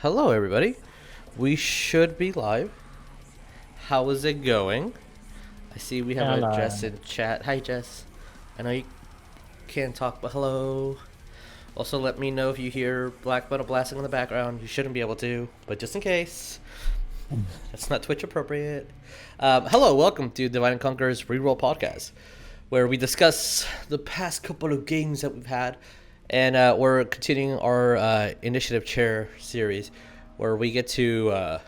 Hello, everybody. We should be live. How is it going? I see we have a Jess in chat. Hi, Jess. I know you can't talk, but hello. Also, let me know if you hear Black Metal blasting in the background. You shouldn't be able to, but just in case. That's not Twitch appropriate. Hello, welcome to Divide and Conquer's ReRoll podcast, where we discuss the past couple of games that we've had. And we're continuing our initiative chair series, where we get to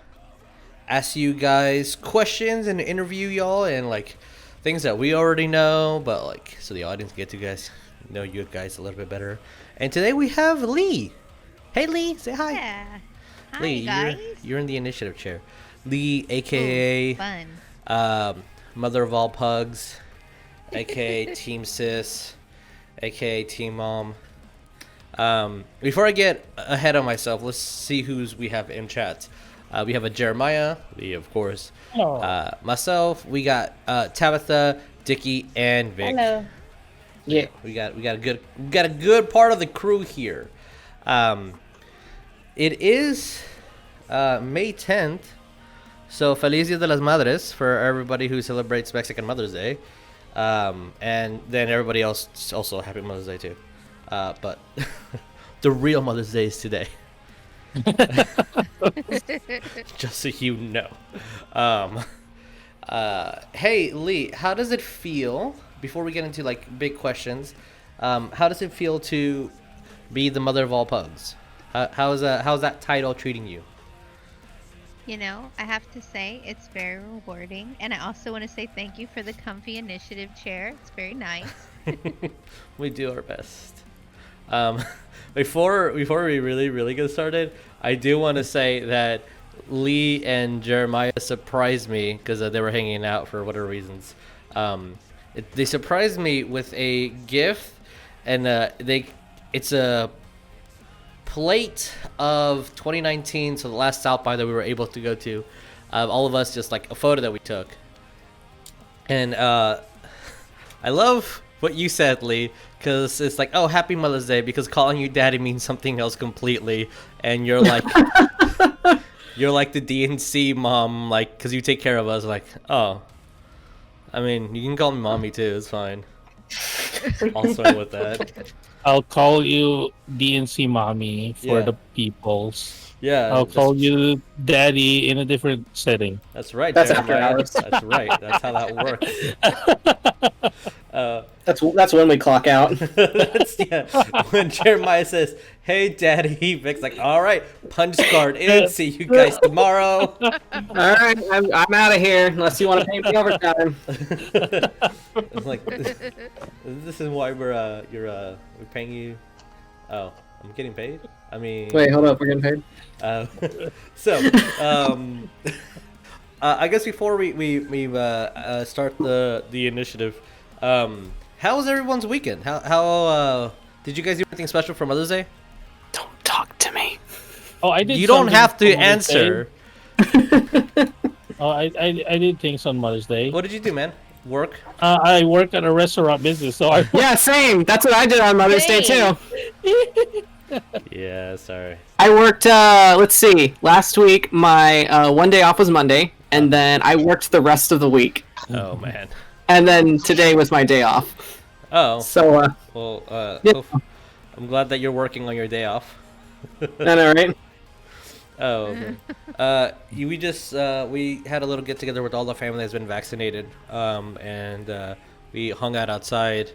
ask you guys questions and interview y'all and like things that we already know, but like so the audience get to guys know you guys a little bit better. And today we have Lee. Hey Lee, say hi. Yeah. Hi, Lee, guys. you're in the initiative chair. Lee, aka Fun. Mother of all Pugs, aka Team Sis, aka Team Mom. Before I get ahead of myself, let's see who's we have in chat. We have a Jeremiah, Lee, of course. Myself, we got Tabitha, Dickie, and Vic. Hello. Yeah, we got a good part of the crew here. It is May 10th, so Feliz Dia de las Madres for everybody who celebrates Mexican Mother's Day, and then everybody else also Happy Mother's Day too. But the real Mother's Day is today. Just so you know. Hey Lee, how does it feel, before we get into like big questions, how does it feel to be the mother of all pugs? How's that title treating you? You know, I have to say it's very rewarding, and I also want to say thank you for the comfy initiative chair. It's very nice. We do our best. Before we really get started, I do want to say that Lee and Jeremiah surprised me because they were hanging out for whatever reasons. They surprised me with a gift, and it's a plate of 2019, so the last South by that we were able to go to. All of us, just like a photo that we took, and I love what you said, Lee, because it's like, oh, Happy Mother's Day, because calling you daddy means something else completely, and you're like, you're like the DNC mom, like, because you take care of us, like, oh, I mean, you can call me mommy too, it's fine. I'll swing with that. I'll call you DNC mommy for the peoples. Yeah. I'll call you daddy in a different setting. That's right. That's after hours. That's right. That's how that works. That's when we clock out. When Jeremiah says, "Hey, Daddy," Vic's like, "All right, punch card in. See you guys tomorrow." All right, I'm out of here unless you want to pay me overtime. Like, this is why we're paying you. Oh, I'm getting paid. I mean, wait, hold up, we're getting paid. I guess before we start the initiative, how was everyone's weekend? How did you guys do anything special for Mother's Day? Don't talk to me. Oh, I did. You don't have to answer. Oh, I did things on Mother's Day. What did you do, man? Work? I work at a restaurant business, so Yeah, same. That's what I did on Mother's Day too. Yeah, sorry. I worked. Let's see. Last week, my one day off was Monday, and then I worked the rest of the week. Oh man. And then today was my day off. Oh. So. Well, yeah. I'm glad that you're working on your day off. I know, right? Oh, okay. We had a little get together with all the family that's been vaccinated, and we hung out outside,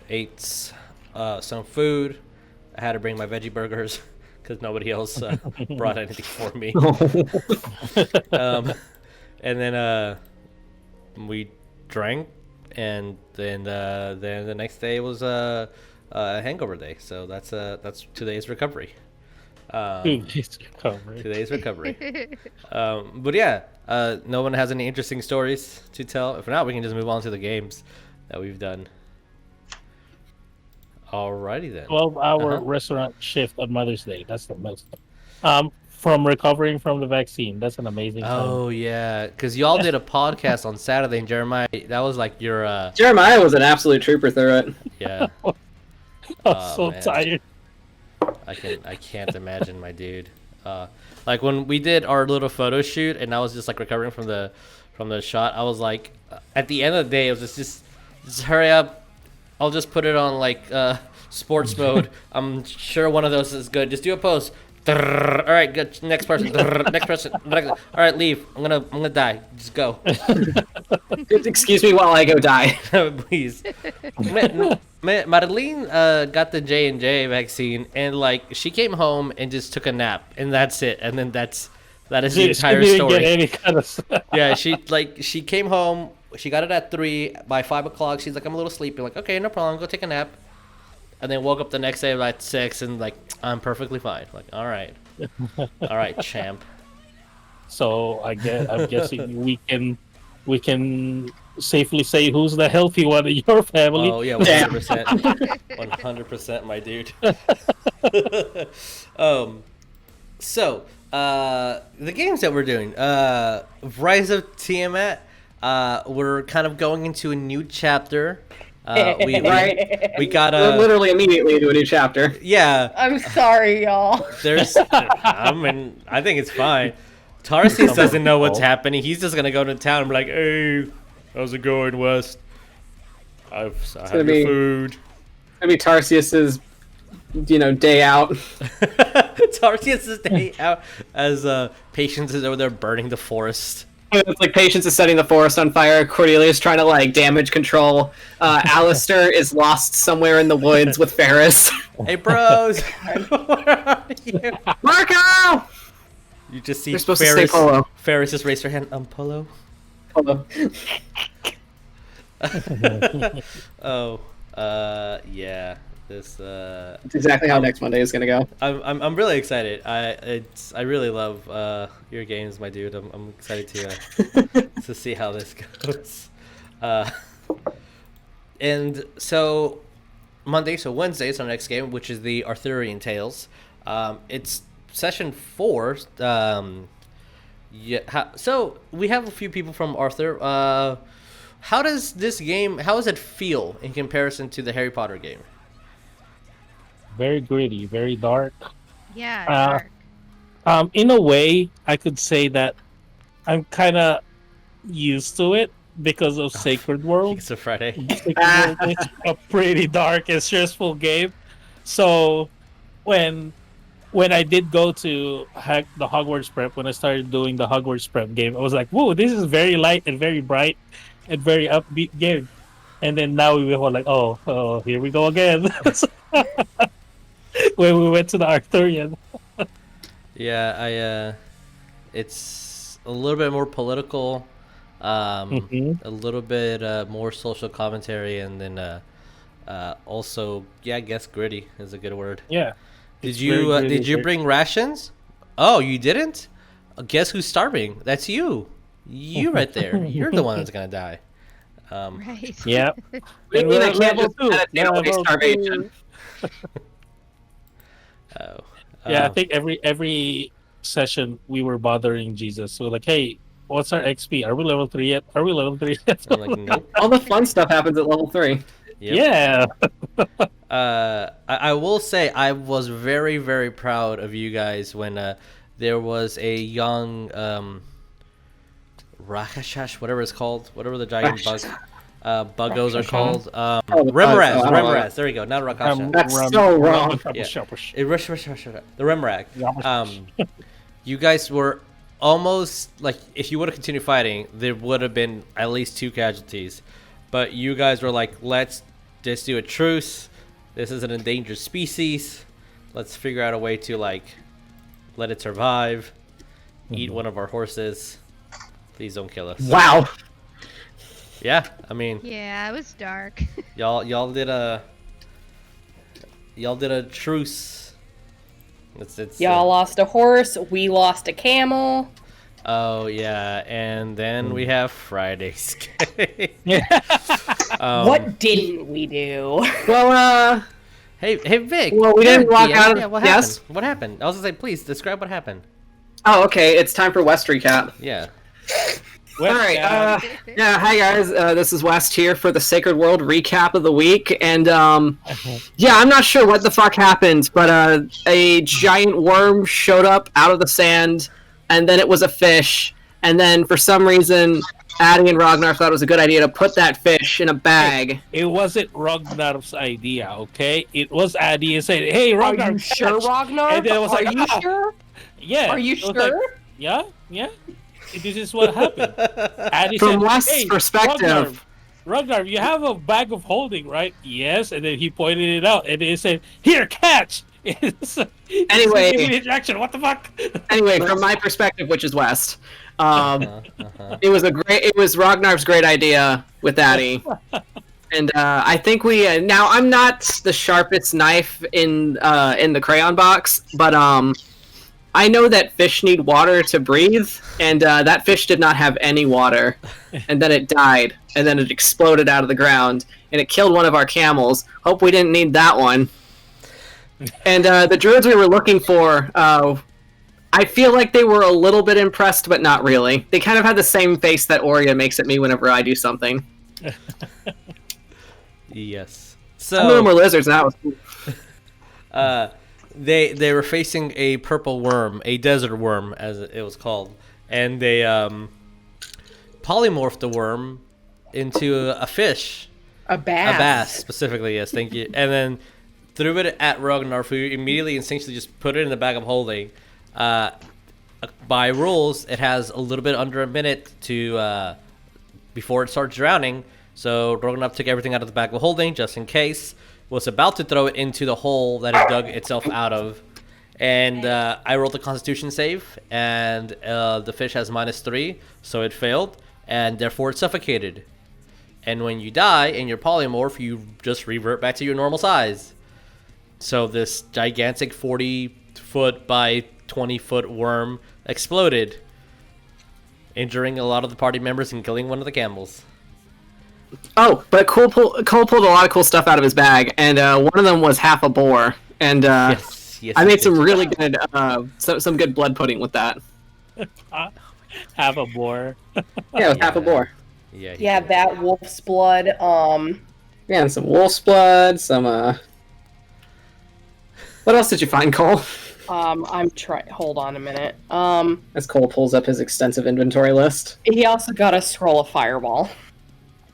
ate some food. I had to bring my veggie burgers because nobody else brought anything for me. And then we drank, and then the next day was a hangover day. So that's today's recovery. Today's recovery. But yeah, no one has any interesting stories to tell. If not, we can just move on to the games that we've done. Alrighty then. 12-hour restaurant shift on Mother's Day. That's the most. From recovering from the vaccine. That's an amazing time. Oh yeah, because y'all did a podcast on Saturday, and Jeremiah, that was like your. Jeremiah was an absolute trooper through it. Yeah. I'm so man. tired. I can't imagine, my dude. Like when we did our little photo shoot, and I was just like recovering from the shot. I was like, at the end of the day, it was just hurry up. I'll just put it on like sports mode. I'm sure one of those is good. Just do a pose. All right, good. Next person. Next person. All right, leave. I'm gonna die. Just go. Excuse me while I go die. Please. Madeline got the J&J vaccine, and like she came home and just took a nap, and that's it. And then that is the entire she didn't story. Get any kind of... Yeah, she came home. She got it at 3. By 5 o'clock, she's like, I'm a little sleepy. Like, okay, no problem. Go take a nap. And then woke up the next day at 6, and like, I'm perfectly fine. Like, all right, champ. So I'm guessing we can safely say who's the healthy one in your family. Oh yeah, 100%, 100%, my dude. So the games that we're doing, Rise of Tiamat. We're kind of going into a new chapter. We got We're literally immediately into a new chapter. Yeah. I'm sorry, y'all. I think it's fine. Tarsius doesn't know what's happening. He's just gonna go to town and be like, "Hey, how's it going, West? I have your food." Maybe Tarsius's, day out. Tarsius's day out as Patience is over there burning the forest. It's like Patience is setting the forest on fire. Cordelia trying to like damage control. Alistair is lost somewhere in the woods with Ferris. Hey, bros, where are you? Marco! You just see You're supposed to say Polo. Ferris just raised her hand. Polo. Polo. Oh, yeah. This. That's exactly how next Monday is gonna go. I'm really excited. I really love your games, my dude. I'm excited to see how this goes. And so Wednesday is our next game, which is the Arthurian Tales. It's session 4. So we have a few people from Arthur. How does it feel in comparison to the Harry Potter game? Very gritty, very dark. Yeah, dark. In a way, I could say that I'm kind of used to it because of Sacred World. It's a Friday. Sacred World is a pretty dark and stressful game. So when I did go to the Hogwarts Prep, when I started doing the Hogwarts Prep game, I was like, whoa, this is very light and very bright and very upbeat game. And then now we were like, oh, here we go again. When we went to the Arthurian. Yeah, it's a little bit more political, a little bit more social commentary, and then also, I guess gritty is a good word. Yeah. Did you bring rations? Oh, you didn't? Guess who's starving? That's you. You right there. You're the one that's gonna die. Right. Yeah. What do you mean I can't just meditate away starvation? Yeah, I think every session we were bothering Jesus. So like, hey, what's our XP? Are we level 3 yet? I'm like, nope. All the fun stuff happens at level 3. Yep. Yeah. I will say I was very, very proud of you guys when there was a young Rakashash, whatever it's called, whatever the giant buggos are called. Remoraz. There we go. Not Rakasha. That's so wrong. The Remrag. You guys were almost like, if you would have continued fighting, there would have been at least 2 casualties. But you guys were like, let's just do a truce. This is an endangered species. Let's figure out a way to like let it survive. Eat one of our horses. Please don't kill us. Wow. Yeah, I mean. Yeah, it was dark. Y'all did a truce. It's Y'all lost a horse. We lost a camel. Oh yeah, and then we have Friday's game. What didn't we do? Well, Hey Vic. Well, we didn't walk out of. Yeah, what Yes. happened? What happened? I was gonna say, please describe what happened. Oh, okay. It's time for West recap. Yeah. West All right. Cat. Yeah. Hi guys. This is West here for the Sacred World recap of the week, and yeah, I'm not sure what the fuck happened, but a giant worm showed up out of the sand, and then it was a fish, and then for some reason, Addy and Ragnar thought it was a good idea to put that fish in a bag. It wasn't Ragnar's idea, okay? It was Addy and said, "Hey, Ragnar, Are you sure, catch." Ragnar? And then it was Are like, you "Ah." sure? Yeah. Are you it was like, sure? yeah. This is what happened. Addy From said, West's "Hey, perspective, Ragnar, you have a bag of holding, right?" Yes, and then he pointed it out, and he said, "Here, catch." Anyway. Immediate reaction. What the fuck? anyway, from my perspective, which is West, it was Ragnar's great idea with Addy. And I think we now I'm not the sharpest knife in the crayon box, but I know that fish need water to breathe, and that fish did not have any water, and then it died, and then it exploded out of the ground, and it killed one of our camels. Hope we didn't need that one. And the druids we were looking for, I feel like they were a little bit impressed, but not really. They kind of had the same face that Oria makes at me whenever I do something. Yes. Some of them were So lizards, and that was cool. they were facing a purple worm, a desert worm, as it was called, and they polymorphed the worm into a fish, A bass. a bass specifically. Yes, thank you. And then threw it at Ragnar, who immediately instinctually just put it in the bag of holding. By rules, it has a little bit under a minute to before it starts drowning. So Ragnar took everything out of the bag of holding just in case. Was about to throw it into the hole that it dug itself out of. And I rolled the Constitution save, and the fish has -3, so it failed, and therefore it suffocated. And when you die in your polymorph, you just revert back to your normal size. So this gigantic 40-foot by 20-foot worm exploded, injuring a lot of the party members and killing one of the camels. Oh, but Cole pulled a lot of cool stuff out of his bag, and one of them was half a boar. And Yes, I made it some did. really good, some good blood pudding with that. Have a boar. Yeah, it was half a boar. Yeah, he Yeah, did. that wolf's blood. Yeah, and some wolf's blood, some What else did you find, Cole? I'm trying. Hold on a minute. As Cole pulls up his extensive inventory list. He also got a scroll of fireball,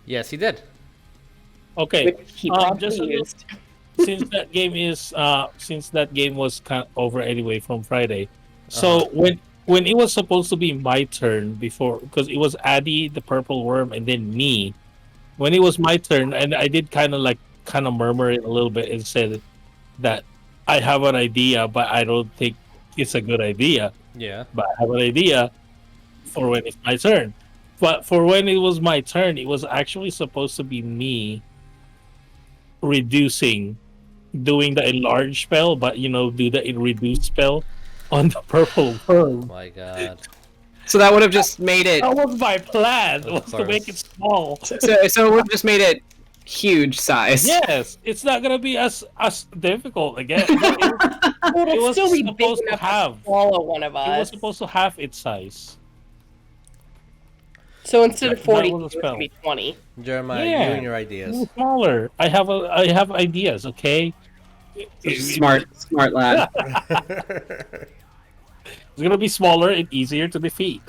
Yes, he did. Okay. which he probably just a little- used. since that game was kind of over anyway from Friday. So when it was supposed to be my turn before, because it was Addy the purple worm and then me. When it was my turn, and I did kind of murmur it a little bit and said that I have an idea, but I don't think it's a good idea. Yeah. But I have an idea for when it's my turn. But for when it was my turn, it was actually supposed to be me doing the enlarge spell, but do the reduce spell on the purple Oh worm. my god. So that would have just made it. That was my plan, Of was to make it course. small. So it would have just made it huge size. Yes, it's not gonna be as difficult again. Well, it'll was still be big supposed to enough have. to swallow one of It was us. supposed to have its size. So instead of That 40, was a it spell. would be 20. Jeremiah, Yeah. you and your ideas. Smaller. I have ideas. Okay. Smart lad. It's gonna be smaller and easier to defeat.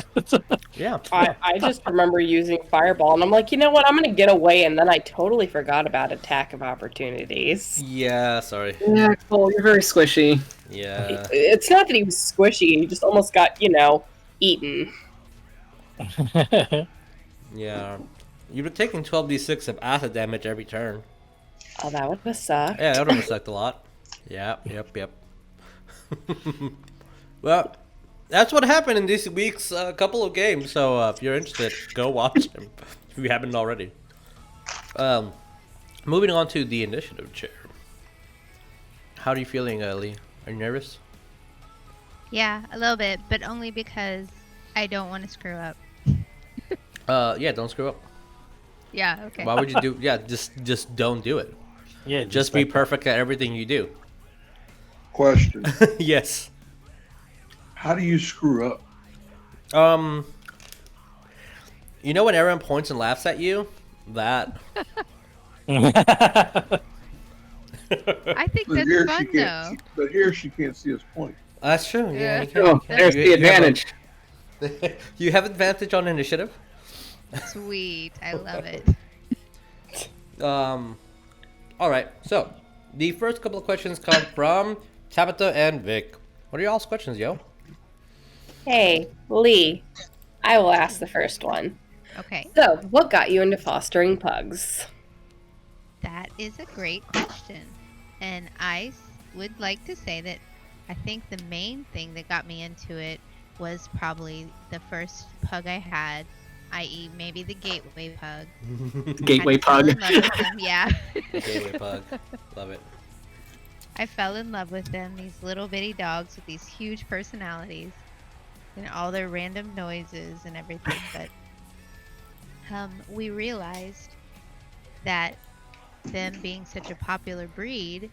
Yeah. I just remember using fireball, and I'm like, you know what? I'm gonna get away, and then I totally forgot about attack of opportunities. Yeah, sorry. Yeah, Cole, you're very squishy. Yeah. It's not that he was squishy; he just almost got, eaten. Yeah. You've been taking 12d6 of acid damage every turn. Oh, that would have sucked. Yeah, that would have sucked a lot. Yep. Well, that's what happened in this week's couple of games. So if you're interested, go watch them if you haven't already. Moving on to the initiative chair. How are you feeling, Lee? Are you nervous? Yeah, a little bit, but only because I don't want to screw up. Yeah, don't screw up. Yeah, okay. Why would you do? Yeah, just don't do it. Yeah, Just be perfect at everything you do. Question. Yes. How do you screw up? You know when everyone points and laughs at you? That. I think But that's here fun she though. can't. But here she can't see us point. That's true. Yeah, Yeah. you can. Oh, You can. there's the advantage. You have advantage on initiative. Sweet. I love it. All right. So, the first couple of questions come from Tabitha and Vic. What are y'all's questions, yo? Hey, Lee. I will ask the first one. Okay. So, what got you into fostering pugs? That is a great question. And would like to say that I think the main thing that got me into it was probably the first pug I had, i.e. maybe the gateway pug. Gateway I fell pug. in love with him, yeah. Gateway pug. Love it. I fell in love with them, these little bitty dogs with these huge personalities and all their random noises and everything. But we realized that them being such a popular breed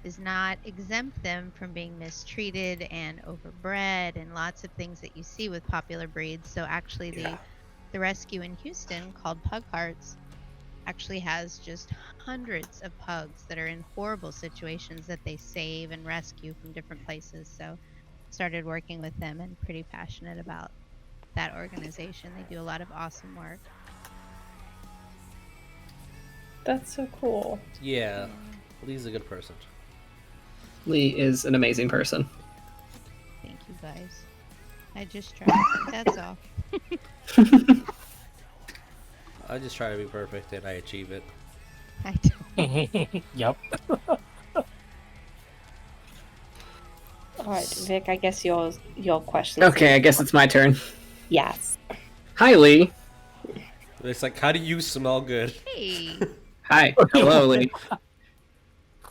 does not exempt them from being mistreated and overbred and lots of things that you see with popular breeds. So actually the rescue in Houston called Pug Hearts actually has just hundreds of pugs that are in horrible situations that they save and rescue from different places. So started working with them and pretty passionate about that organization. They do a lot of awesome work. That's so cool. Yeah. Lee's a good person. Lee is an amazing person. Thank you guys. I just tried. That's all. I just try to be perfect and I achieve it. I don't. Yep. All right, Vic. I guess you'll question. Okay, I guess it's my turn. Yes. Hi, Lee. It's like, how do you smell good? Hey. Hi. Hello, Lee.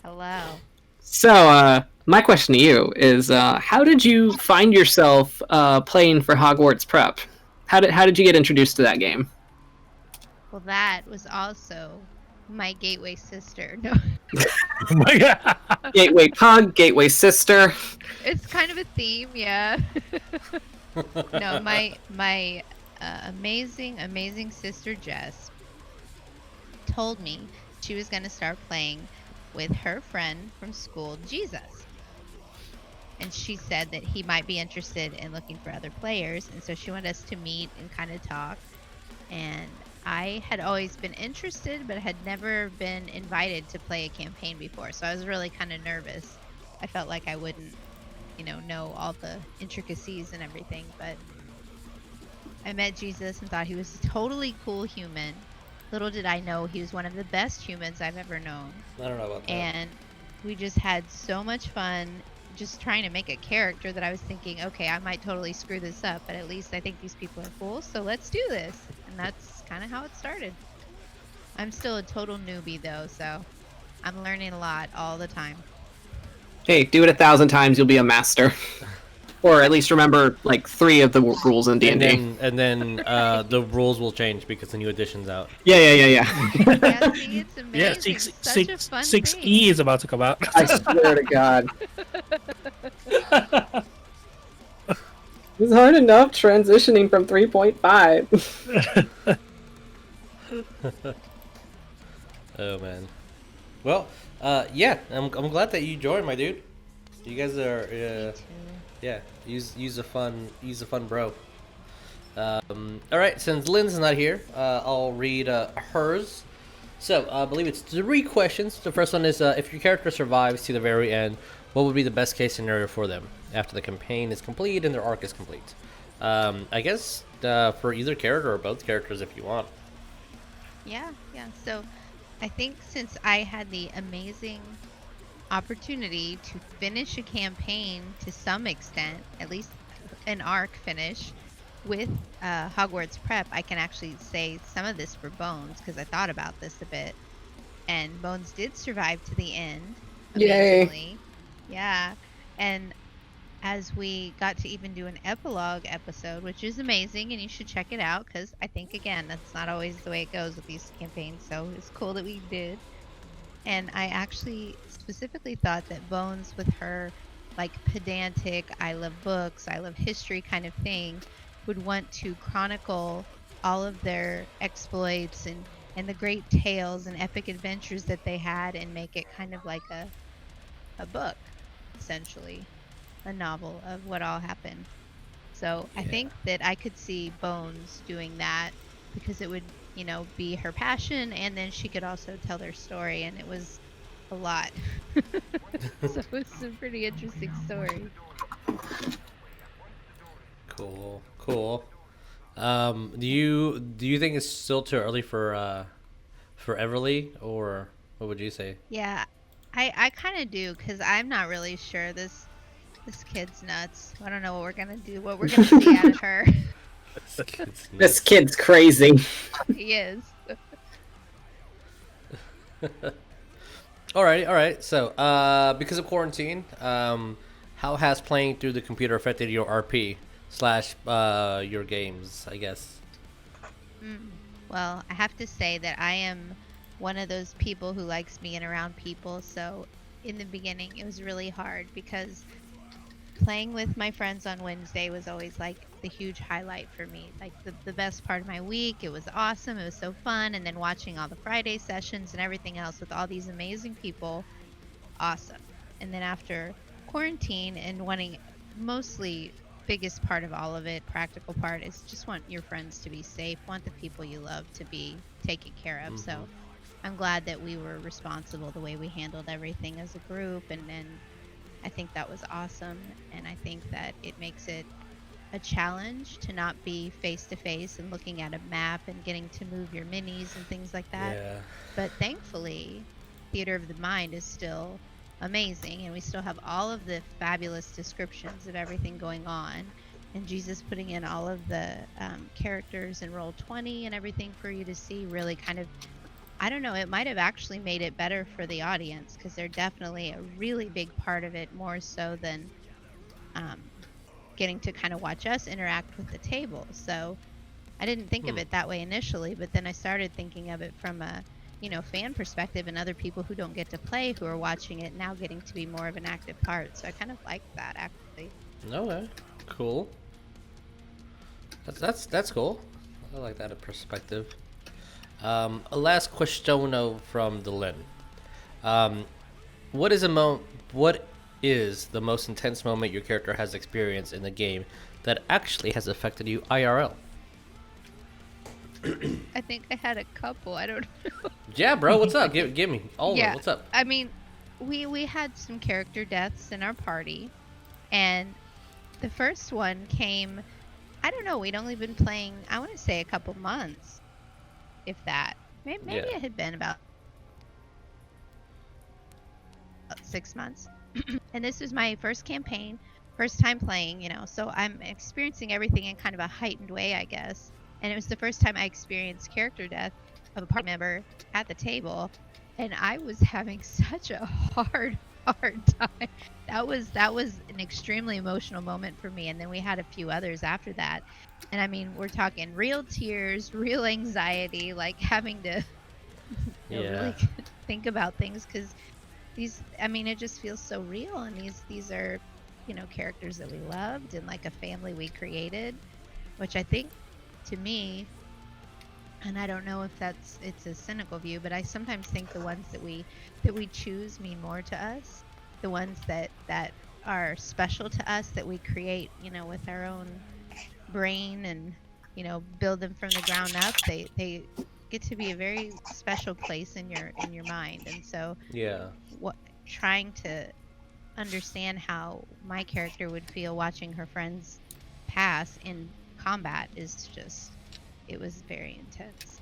Hello. So, my question to you is, how did you find yourself playing for Hogwarts Prep? How did you get introduced to that game? Well, that was also my gateway sister. No, Oh my god. Gateway Pug, Gateway Sister. it's kind of a theme, yeah. No, my amazing sister Jess told me she was going to start playing with her friend from school, Jesus. And she said that he might be interested in looking for other players, and so she wanted us to meet and kind of talk. And I had always been interested, but had never been invited to play a campaign before, so I was really kind of nervous. I felt like I wouldn't, know all the intricacies and everything, but I met Jesus and thought he was a totally cool human. Little did I know he was one of the best humans I've ever known. I don't know about that. And we just had so much fun just trying to make a character that I was thinking, okay, I might totally screw this up, but at least I think these people are cool, so let's do this. And that's kind of how it started. I'm still a total newbie though, so I'm learning a lot all the time. Hey, do it 1,000 times, you'll be a master. Or at least remember, like, 3 of the rules in D&D. And then the rules will change because the new edition's out. Yeah. Yeah, see, it's amazing. Yeah, Such a fun 6E thing. is about to come out. I swear to God. It's hard enough transitioning from 3.5. Oh man. Well, yeah, I'm glad that you joined, my dude. You guys are, yeah, use a fun bro. All right, since Lynn's not here, I'll read hers. So I believe it's 3 questions. The first one is, if your character survives to the very end, what would be the best case scenario for them after the campaign is complete and their arc is complete? I guess for either character or both characters if you want. Yeah. So I think since I had the amazing opportunity to finish a campaign to some extent, at least an arc finish, with Hogwarts Prep, I can actually say some of this for Bones, because I thought about this a bit. And Bones did survive to the end. Amazingly. Yay. Yeah. And as we got to even do an epilogue episode, which is amazing, and you should check it out, because I think, again, that's not always the way it goes with these campaigns, so it's cool that we did. And I actually specifically thought that Bones, with her, like, pedantic, I love books, I love history kind of thing, would want to chronicle all of their exploits and the great tales and epic adventures that they had, and make it kind of like a book, essentially, a novel of what all happened. So I think that I could see Bones doing that, because it would, be her passion, and then she could also tell their story, and it was a lot. So it's a pretty interesting story. Cool. Do you think it's still too early for Everly, or what would you say? Yeah, I kind of do, because I'm not really sure. This kid's nuts. I don't know what we're gonna do. What we're gonna see out of her. This kid's This nuts. kid's crazy. He is. All right. So, because of quarantine, how has playing through the computer affected your RP slash your games? I guess. Well, I have to say that I am one of those people who likes being around people. So in the beginning, it was really hard, because playing with my friends on Wednesday was always like the huge highlight for me. Like the best part of my week. It was awesome. It was so fun. And then watching all the Friday sessions and everything else with all these amazing people, awesome. And then after quarantine and wanting, mostly biggest part of all of it, practical part, is just want your friends to be safe, want the people you love to be taken care of. So I'm glad that we were responsible the way we handled everything as a group, and I think that was awesome. And I think that it makes it a challenge to not be face to face and looking at a map and getting to move your minis and things like that. Yeah. But thankfully, Theater of the Mind is still amazing, and we still have all of the fabulous descriptions of everything going on, and Jesus putting in all of the characters in Roll20 and everything for you to see. Really kind of, I don't know, it might have actually made it better for the audience, because they're definitely a really big part of it, more so than getting to kind of watch us interact with the table. So I didn't think of it that way initially, but then I started thinking of it from a fan perspective, and other people who don't get to play, who are watching it now, getting to be more of an active part. So I kind of like that, actually. Okay. Cool. That's cool. I like that perspective. A last question from Dylan. What is the most intense moment your character has experienced in the game that actually has affected you IRL? I think I had a couple. I don't know. Yeah, bro. What's up? Give me all of Yeah. it. What's up? I mean, we had some character deaths in our party, and the first one came, I don't know, we'd only been playing, I want to say, a couple months, if that. Maybe it had been about 6 months. And this was my first campaign, first time playing, so I'm experiencing everything in kind of a heightened way, I guess. And it was the first time I experienced character death of a party member at the table, and I was having such a hard time. That was an extremely emotional moment for me. And then we had a few others after that, and I mean, we're talking real tears, real anxiety, like having to really think about things, because it just feels so real, and these are characters that we loved, and like a family we created, which I think, to me, and I don't know if it's a cynical view, but I sometimes think the ones that we choose mean more to us. The ones that are special to us, that we create, with our own brain, and build them from the ground up. They get to be a very special place in your mind. And so trying to understand how my character would feel watching her friends pass in combat is just, it was very intense.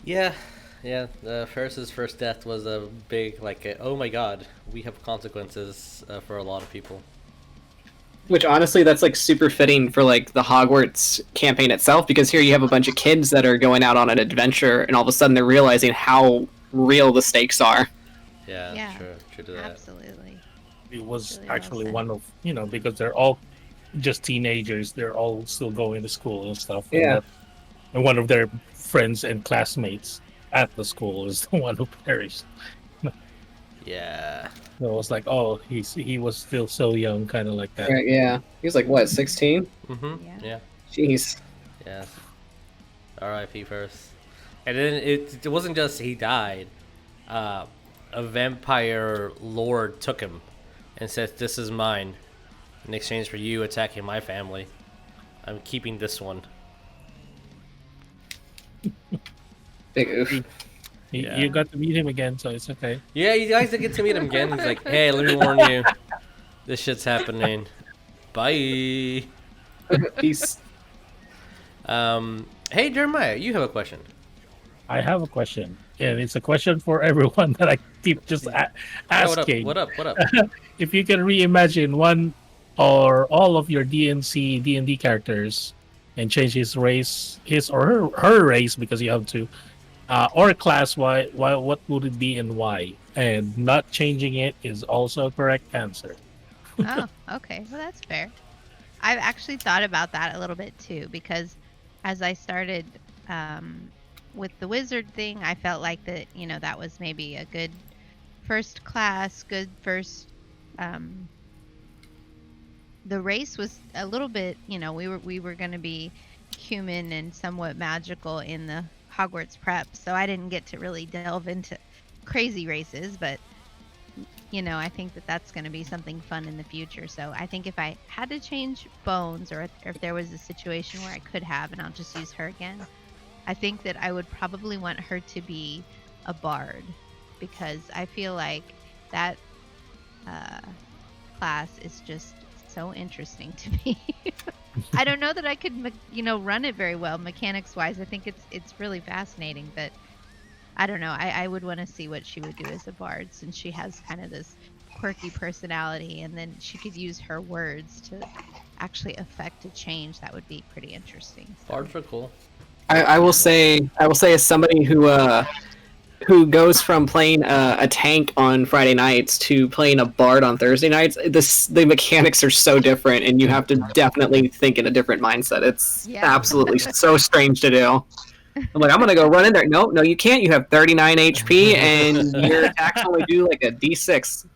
Yeah. Ferris's first death was a big, oh my god, we have consequences for a lot of people. Which honestly, that's like super fitting for like the Hogwarts campaign itself, because here you have a bunch of kids that are going out on an adventure, and all of a sudden they're realizing how real the stakes are. Yeah. True to that. Absolutely. It was Really actually well one of, because they're all just teenagers, they're all still going to school and stuff. Yeah. And one of their friends and classmates at the school is the one who perished. Yeah. So it was like, oh, he was still so young, kind of like that. Right, yeah. He was like, what, 16? Mm-hmm. Yeah. Yeah. Jeez. Yeah. R.I.P. first. And then it wasn't just he died. A vampire lord took him and said, "This is mine. In exchange for you attacking my family, I'm keeping this one." Big oof. You got to meet him again, so it's okay. Yeah, you guys did get to meet him again. He's like, "Hey, let me warn you, this shit's happening. Bye." Peace. Hey Jeremiah, you have a question. I have a question, and it's a question for everyone that I keep just asking. What up? If you can reimagine one or all of your D&D characters and change his race, his or her race, because you have to, or class, what would it be and why? And not changing it is also a correct answer. Oh, okay. Well, that's fair. I've actually thought about that a little bit too, because as I started with the wizard thing, I felt like that, that was maybe a good first class, good first. The race was a little bit, we were going to be human and somewhat magical in the Hogwarts prep, so I didn't get to really delve into crazy races, but I think that that's going to be something fun in the future. So I think if I had to change Bones, or if there was a situation where I could have, and I'll just use her again, I think that I would probably want her to be a bard, because I feel like that class is just so interesting to me. I don't know that I could, run it very well mechanics wise. I think it's really fascinating, but I don't know. I would want to see what she would do as a bard, since she has kind of this quirky personality, and then she could use her words to actually affect a change. That would be pretty interesting. Bards are cool. I will say as somebody who goes from playing a tank on Friday nights to playing a bard on Thursday nights, the mechanics are so different, and you have to definitely think in a different mindset. It's absolutely so strange to do. I'm like, I'm gonna go run in there. No, you can't. You have 39 HP, and your attacks only do like a D6.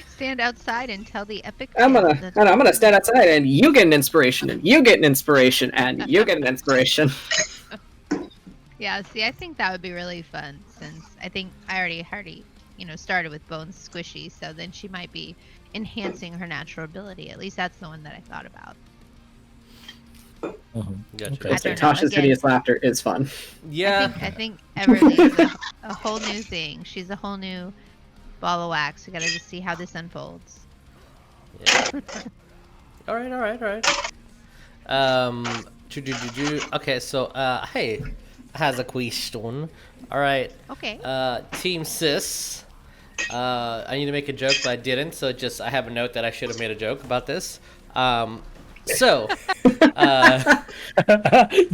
Stand outside and tell the epic. I'm gonna stand outside, and you get an inspiration, and you get an inspiration, and you get an inspiration. Yeah, see, I think that would be really fun, since I think I already started with Bones Squishy, so then she might be enhancing her natural ability. At least that's the one that I thought about. Gotcha. Okay. I don't know. Tasha's Again, hideous laughter is fun. Yeah. I think Everly is a whole new thing. She's a whole new ball of wax. We gotta just see how this unfolds. Yeah. All right. Okay, so hey, has a question. All right. Okay. Team Sis. I need to make a joke, but I didn't. So I have a note that I should have made a joke about this. So, there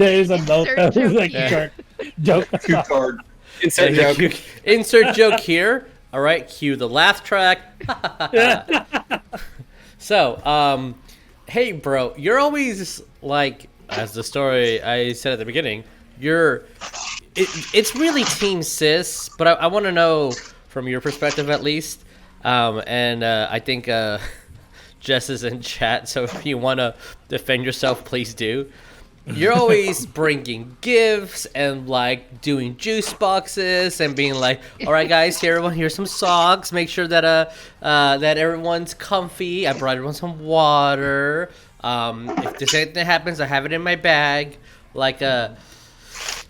is a note Insert that was joke like here. joke. Cue card. Insert joke. Insert joke here. All right, cue the laugh track. So, hey, bro, you're always like, as the story I said at the beginning, it's really Team Sis, but I want to know from your perspective at least. And I think Jess is in chat, so if you want to defend yourself, please do. You're always bringing gifts and like doing juice boxes and being like, "All right, guys, here's some socks. Make sure that that everyone's comfy. I brought everyone some water. If there's anything that happens, I have it in my bag."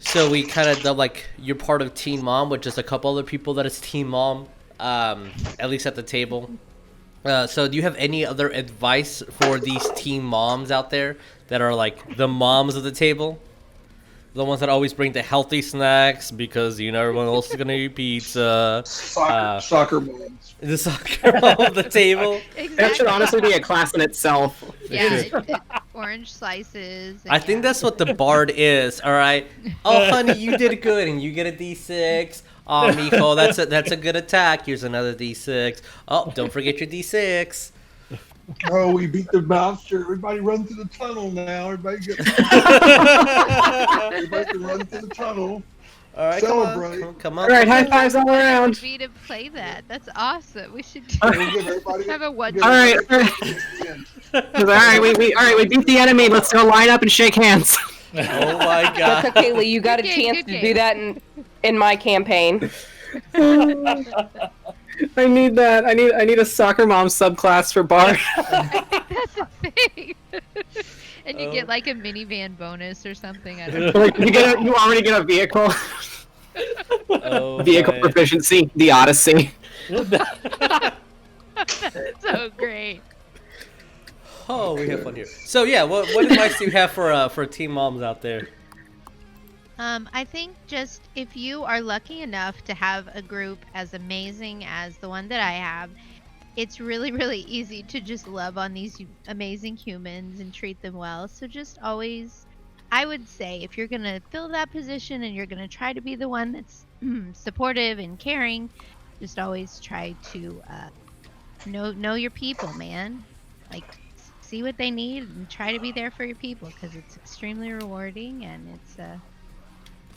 So we kind of like, you're part of Teen Mom with just a couple other people that is Teen Mom, at least at the table. So do you have any other advice for these teen moms out there that are like the moms of the table? The ones that always bring the healthy snacks because, everyone else is going to eat pizza. Soccer moms. The soccer mom of the table. Exactly. That should honestly be a class in itself. Yeah, orange slices. I think that's what the bard is, all right? Oh, honey, you did good, and you get a D6. Oh, Miko, that's a good attack. Here's another D6. Oh, don't forget your D6. Oh, we beat the monster. Everybody run through the tunnel now. Everybody can run through the tunnel. All right, Celebrate. come on. All right, high fives all around. Me to play that. That's awesome. We should We'll give everybody. have a one. give All right, everybody all right, we beat the enemy. Let's go line up and shake hands. Oh my That's god. okay, Lee. You got a Good game, chance good to game. do that in my campaign. I need that. I need a soccer mom subclass for Bart. That's the thing. And you Oh. get like a minivan bonus or something. I don't know. Like, you already get a vehicle. Oh, Vehicle my. proficiency, the Odyssey. So great. Oh, we have fun here. So yeah, what advice do you have for teen moms out there? I think just if you are lucky enough to have a group as amazing as the one that I have, it's really, really easy to just love on these amazing humans and treat them well. So just always, I would say, if you're going to fill that position and you're going to try to be the one that's supportive and caring, just always try to know your people, man. Like, see what they need and try to be there for your people, because it's extremely rewarding and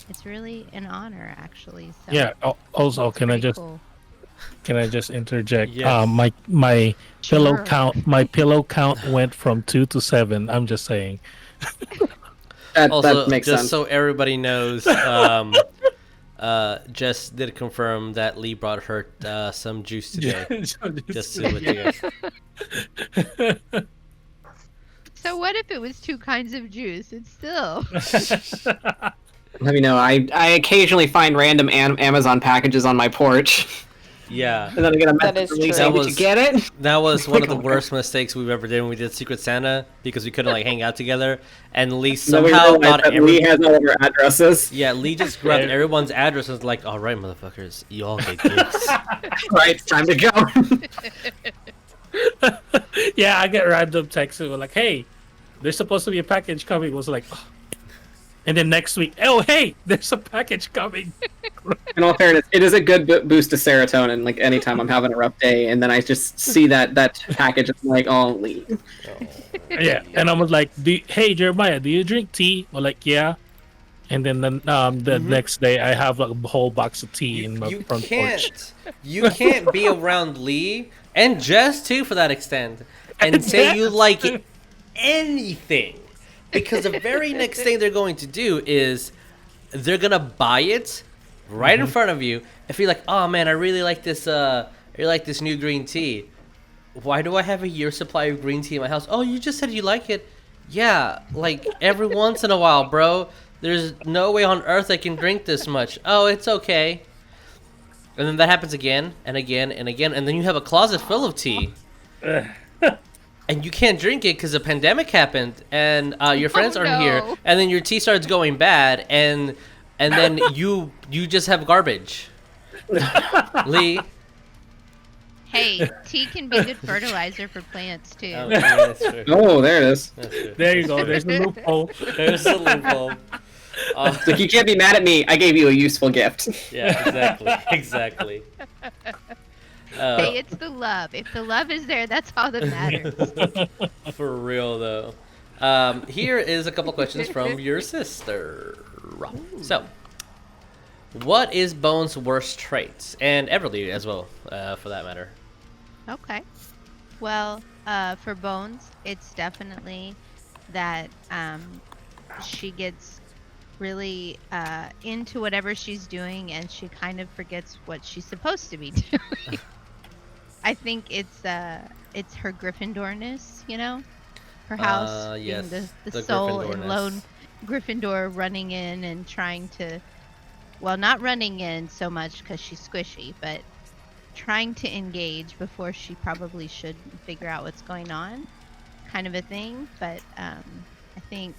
it's really an honor, actually. So Yeah. Also, it's can I pretty just cool. can I just interject? Yes. My pillow Sure. count went from 2 to 7. I'm just saying. Also, That makes just sense. so everybody knows, Jess did confirm that Lee brought her some juice today. Just to let you guys. So what if it was 2 kinds of juice? It's still Let me know. I occasionally find random Amazon packages on my porch, Yeah, and then I get a That message is from Lee true. saying, That "Did you was- get it?" that was one of the worst mistakes we've ever did when we did Secret Santa because we couldn't like hang out together, and Lee Then we somehow realized got that every. Lee has all of our addresses. Yeah, Lee just grabbed everyone's address and was like, "All right, motherfuckers, you all get gifts." Right, it's time to go. Yeah, I get random texts that were like, "Hey, there's supposed to be a package coming." It was like, oh. And then next week, oh hey, there's a package coming. In all fairness, it is a good boost to serotonin. Like anytime I'm having a rough day, and then I just see that package, I'm like, "Oh, Lee." Yeah, and I was like, "Hey Jeremiah, do you drink tea?" Well, like, yeah. And then the next day, I have like a whole box of tea in my front porch. You can't be around Lee and Jess too, for that extent, and say you like anything, because the very next thing they're going to do is they're gonna buy it right in front of you. If you're like, "Oh man, I really like this new green tea. Why do I have a year's supply of green tea in my house?" "Oh, you just said you like it." "Yeah, like every once in a while, bro. There's no way on earth I can drink this much." "Oh, it's okay." And then that happens again and again and again, and then you have a closet full of tea. And you can't drink it because the pandemic happened, and your friends aren't here, no. and then your tea starts going bad, and then you just have garbage. Lee. Hey, tea can be good fertilizer for plants too. Oh, yeah, that's true. Oh, there it is. That's true. There you go. There's the loophole. There's the loophole. It's like, you can't be mad at me. I gave you a useful gift. Yeah, exactly. Hey, it's the love. If the love is there, that's all that matters. For real though. Here is a couple questions from your sister. So, what is Bones' worst traits, and Everly as well, for that matter? Okay. Well, for Bones, it's definitely that she gets really into whatever she's doing, and she kind of forgets what she's supposed to be doing. I think it's her Gryffindorness, you know, her house yes, being the the soul and Gryffindorness. lone Gryffindor running in and trying to, well, not running in so much because she's squishy, but trying to engage before she probably should figure out what's going on, kind of a thing. But I think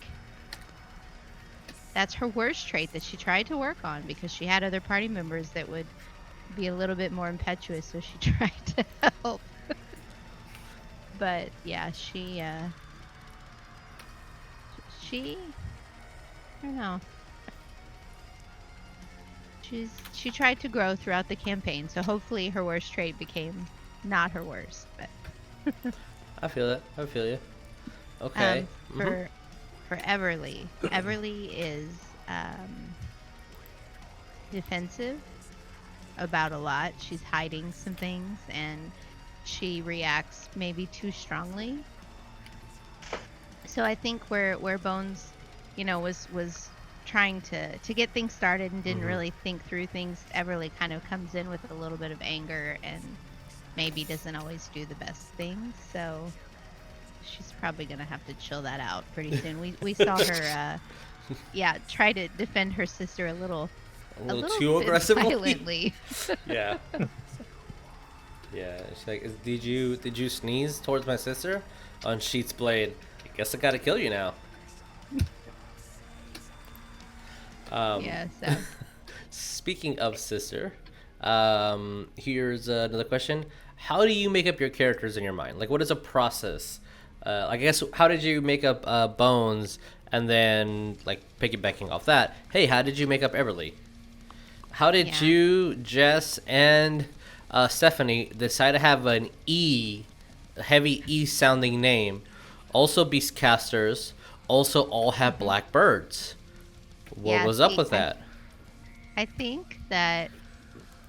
that's her worst trait that she tried to work on, because she had other party members that would be a little bit more impetuous, so she tried to help. But yeah, she I don't know. She tried to grow throughout the campaign, so hopefully her worst trait became not her worst. But I feel it. I feel you. Okay. for Everly is defensive about a lot. She's hiding some things, and she reacts maybe too strongly. So I think where Bones, was trying to get things started and didn't really think through things, Everly kind of comes in with a little bit of anger and maybe doesn't always do the best things. So she's probably gonna have to chill that out pretty soon. We saw her try to defend her sister a little too aggressively. Violently. Yeah. Yeah, she's like, did you sneeze towards my sister on Sheet's blade? I guess I gotta kill you now. Yeah, so. Speaking of sister, here's another question. How do you make up your characters in your mind? Like, what is a process? I guess, how did you make up Bones? And then, like, piggybacking off that, hey, how did you make up Everly? How did you, Jess, and Stephanie decide to have an heavy E-sounding name, also be casters, also all have black birds? What was up with that? I think that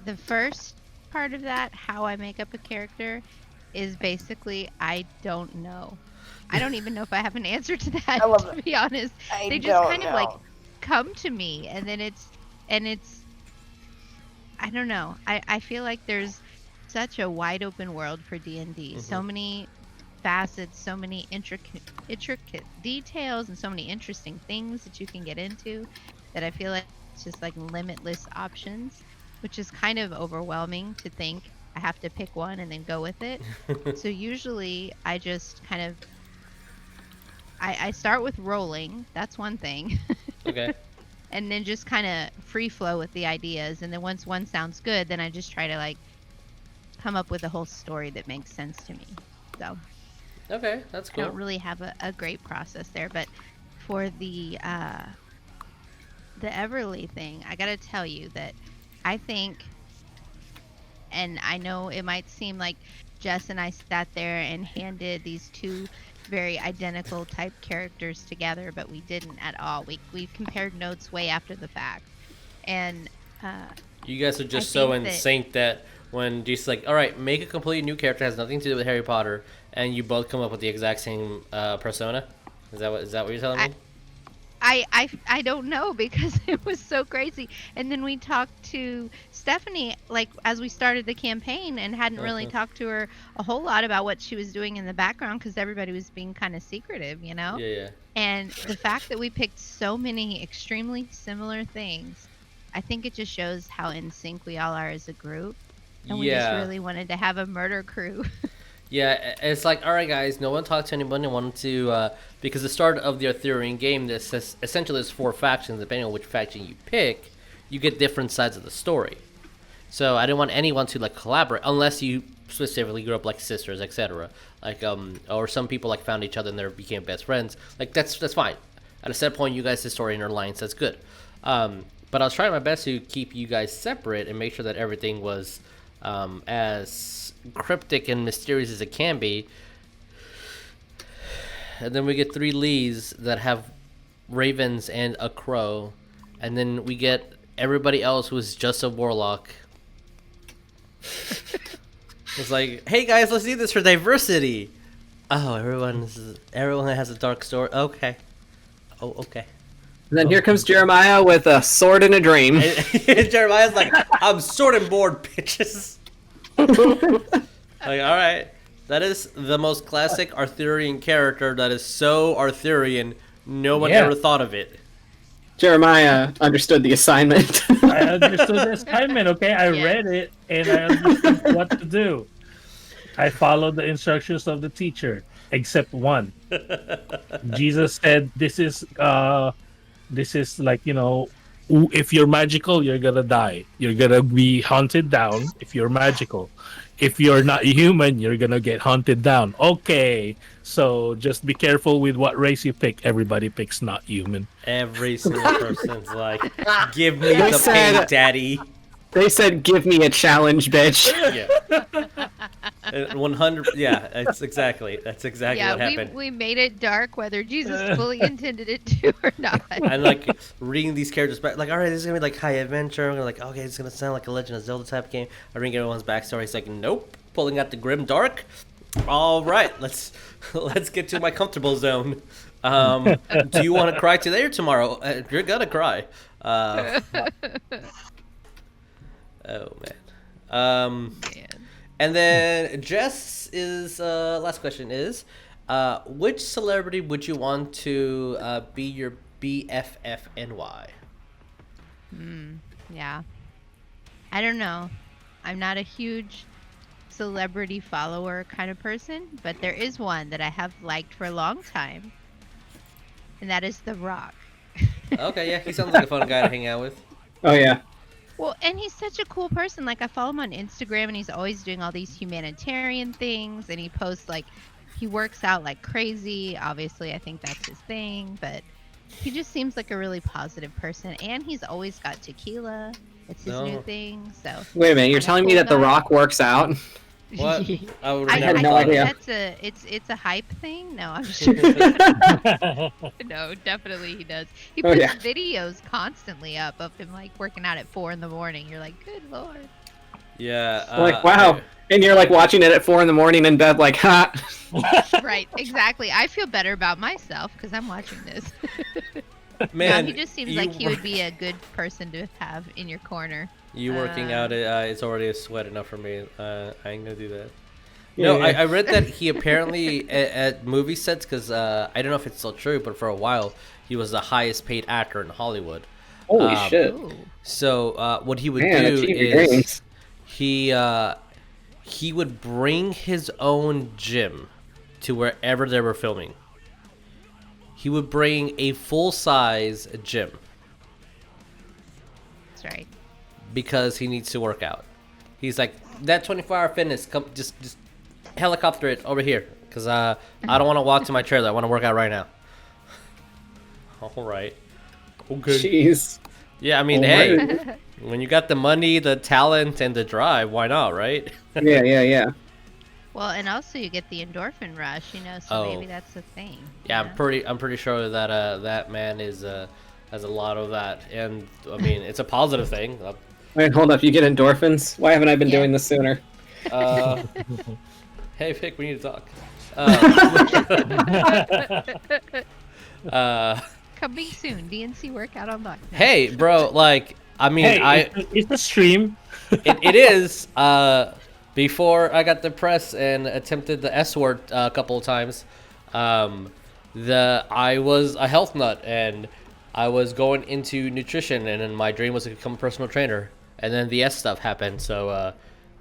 the first part of that, how I make up a character, is basically I don't know. I don't even know if I have an answer to that, to be honest. They just kind of like come to me, and then it's I don't know. I feel like there's such a wide open world for D&D. So many facets, so many intricate details, and so many interesting things that you can get into, that I feel like it's just like limitless options, which is kind of overwhelming to think I have to pick one and then go with it. So usually I just kind of I start with rolling. That's one thing. Okay. And then just kind of free flow with the ideas, and then once one sounds good, then I just try to like come up with a whole story that makes sense to me. So okay, that's cool. I don't really have a great process there, but for the Everly thing, I gotta tell you that I think, and I know it might seem like Jess and I sat there and handed these two very identical type characters together, but we didn't at all. We compared notes way after the fact, and you guys are just so in sync that when Jason's like, all right, make a completely new character, has nothing to do with Harry Potter, and you both come up with the exact same persona. Is that what you're telling me? I don't know, because it was so crazy. And then we talked to Stephanie, like, as we started the campaign, and hadn't really talked to her a whole lot about what she was doing in the background, because everybody was being kind of secretive, Yeah. And the fact that we picked so many extremely similar things, I think it just shows how in sync we all are as a group. And we just really wanted to have a murder crew. Yeah, it's like, all right, guys, no one talked to anyone. And wanted to, because the start of the Arthurian game, this says essentially there's 4 factions. Depending on which faction you pick, you get different sides of the story. So I didn't want anyone to like collaborate unless you specifically grew up like sisters, etc. Like, or some people like found each other and they became best friends. Like that's fine. At a set point, you guys' story interlines. That's good. But I was trying my best to keep you guys separate and make sure that everything was as cryptic and mysterious as it can be. And then we get 3 Lees that have ravens and a crow, and then we get everybody else who is just a warlock. It's like, hey guys, let's do this for diversity. Oh, everyone has a dark story. Okay. Oh, okay. And then here comes Jeremiah with a sword and a dream. And Jeremiah's like, I'm sword and board, bitches. Like, all right, that is the most classic Arthurian character that is so Arthurian, no one ever thought of it. Jeremiah understood the assignment. I understood the assignment, okay? I read it, and I understood what to do. I followed the instructions of the teacher, except one. Jesus said, this is like, if you're magical, you're gonna die. You're gonna be hunted down if you're magical. If you're not human, you're gonna get hunted down. Okay, so just be careful with what race you pick. Everybody picks not human. Every single person's like, give me the pain, daddy. They said, give me a challenge, bitch. Yeah. 100. Yeah, that's exactly what happened. we made it dark whether Jesus fully intended it to or not. And like reading these characters back, like, all right, this is gonna be like high adventure. I'm gonna like, okay, it's gonna sound like a Legend of Zelda type game. I read everyone's backstory. It's like, nope, pulling out the grim dark. All right, let's get to my comfortable zone. Do you want to cry today or tomorrow? You're gonna cry. Oh man. And then Jess is last question is, which celebrity would you want to be your BFF and why? Yeah. I don't know. I'm not a huge celebrity follower kind of person, but there is one that I have liked for a long time, and that is The Rock. Okay, yeah, he sounds like a fun guy to hang out with. Oh yeah. Well, and he's such a cool person. Like, I follow him on Instagram, and he's always doing all these humanitarian things, and he posts, like, he works out like crazy. Obviously, I think that's his thing, but he just seems like a really positive person, and he's always got tequila. It's his new thing, so... Wait a minute, you're telling me that The Rock works out? What? I would I never had no thought. idea. it's a hype thing. No, I'm sure. No, definitely he does. He Oh, puts yeah. videos constantly up of him like working out at 4 a.m. You're like, good lord. Yeah. Like, wow. And you're like watching it at 4 a.m. in bed, like, ha. Right, exactly. I feel better about myself because I'm watching this. Man, no, he just seems like he would be a good person to have in your corner. You working out, it's already a sweat enough for me. I ain't gonna do that. Yeah, No, yeah. I read that he apparently at movie sets, because I don't know if it's still true, but for a while he was the highest paid actor in Hollywood. Holy shit. Ooh. So what he would Man, do achieving is dreams. he would bring his own gym to wherever they were filming. He would bring a full-size gym That's right. because he needs to work out. He's like, that 24-hour fitness, come just helicopter it over here, because I don't want to walk to my trailer. I want to work out right now. All right. Okay. Jeez. Yeah, I mean, All hey, right. when you got the money, the talent, and the drive, why not, right? Yeah. Well, and also you get the endorphin rush, so maybe that's the thing. Yeah, I'm pretty sure that that man has a lot of that, and I mean, it's a positive thing. Wait, hold up. You get endorphins? Why haven't I been doing this sooner? Hey, Vic, we need to talk. Coming soon, DNC workout on lock. Hey, bro, like, I mean, Hey, it's a stream. it is. Before I got depressed and attempted the S word a couple of times, I was a health nut and I was going into nutrition, and then my dream was to become a personal trainer. And then the S stuff happened, so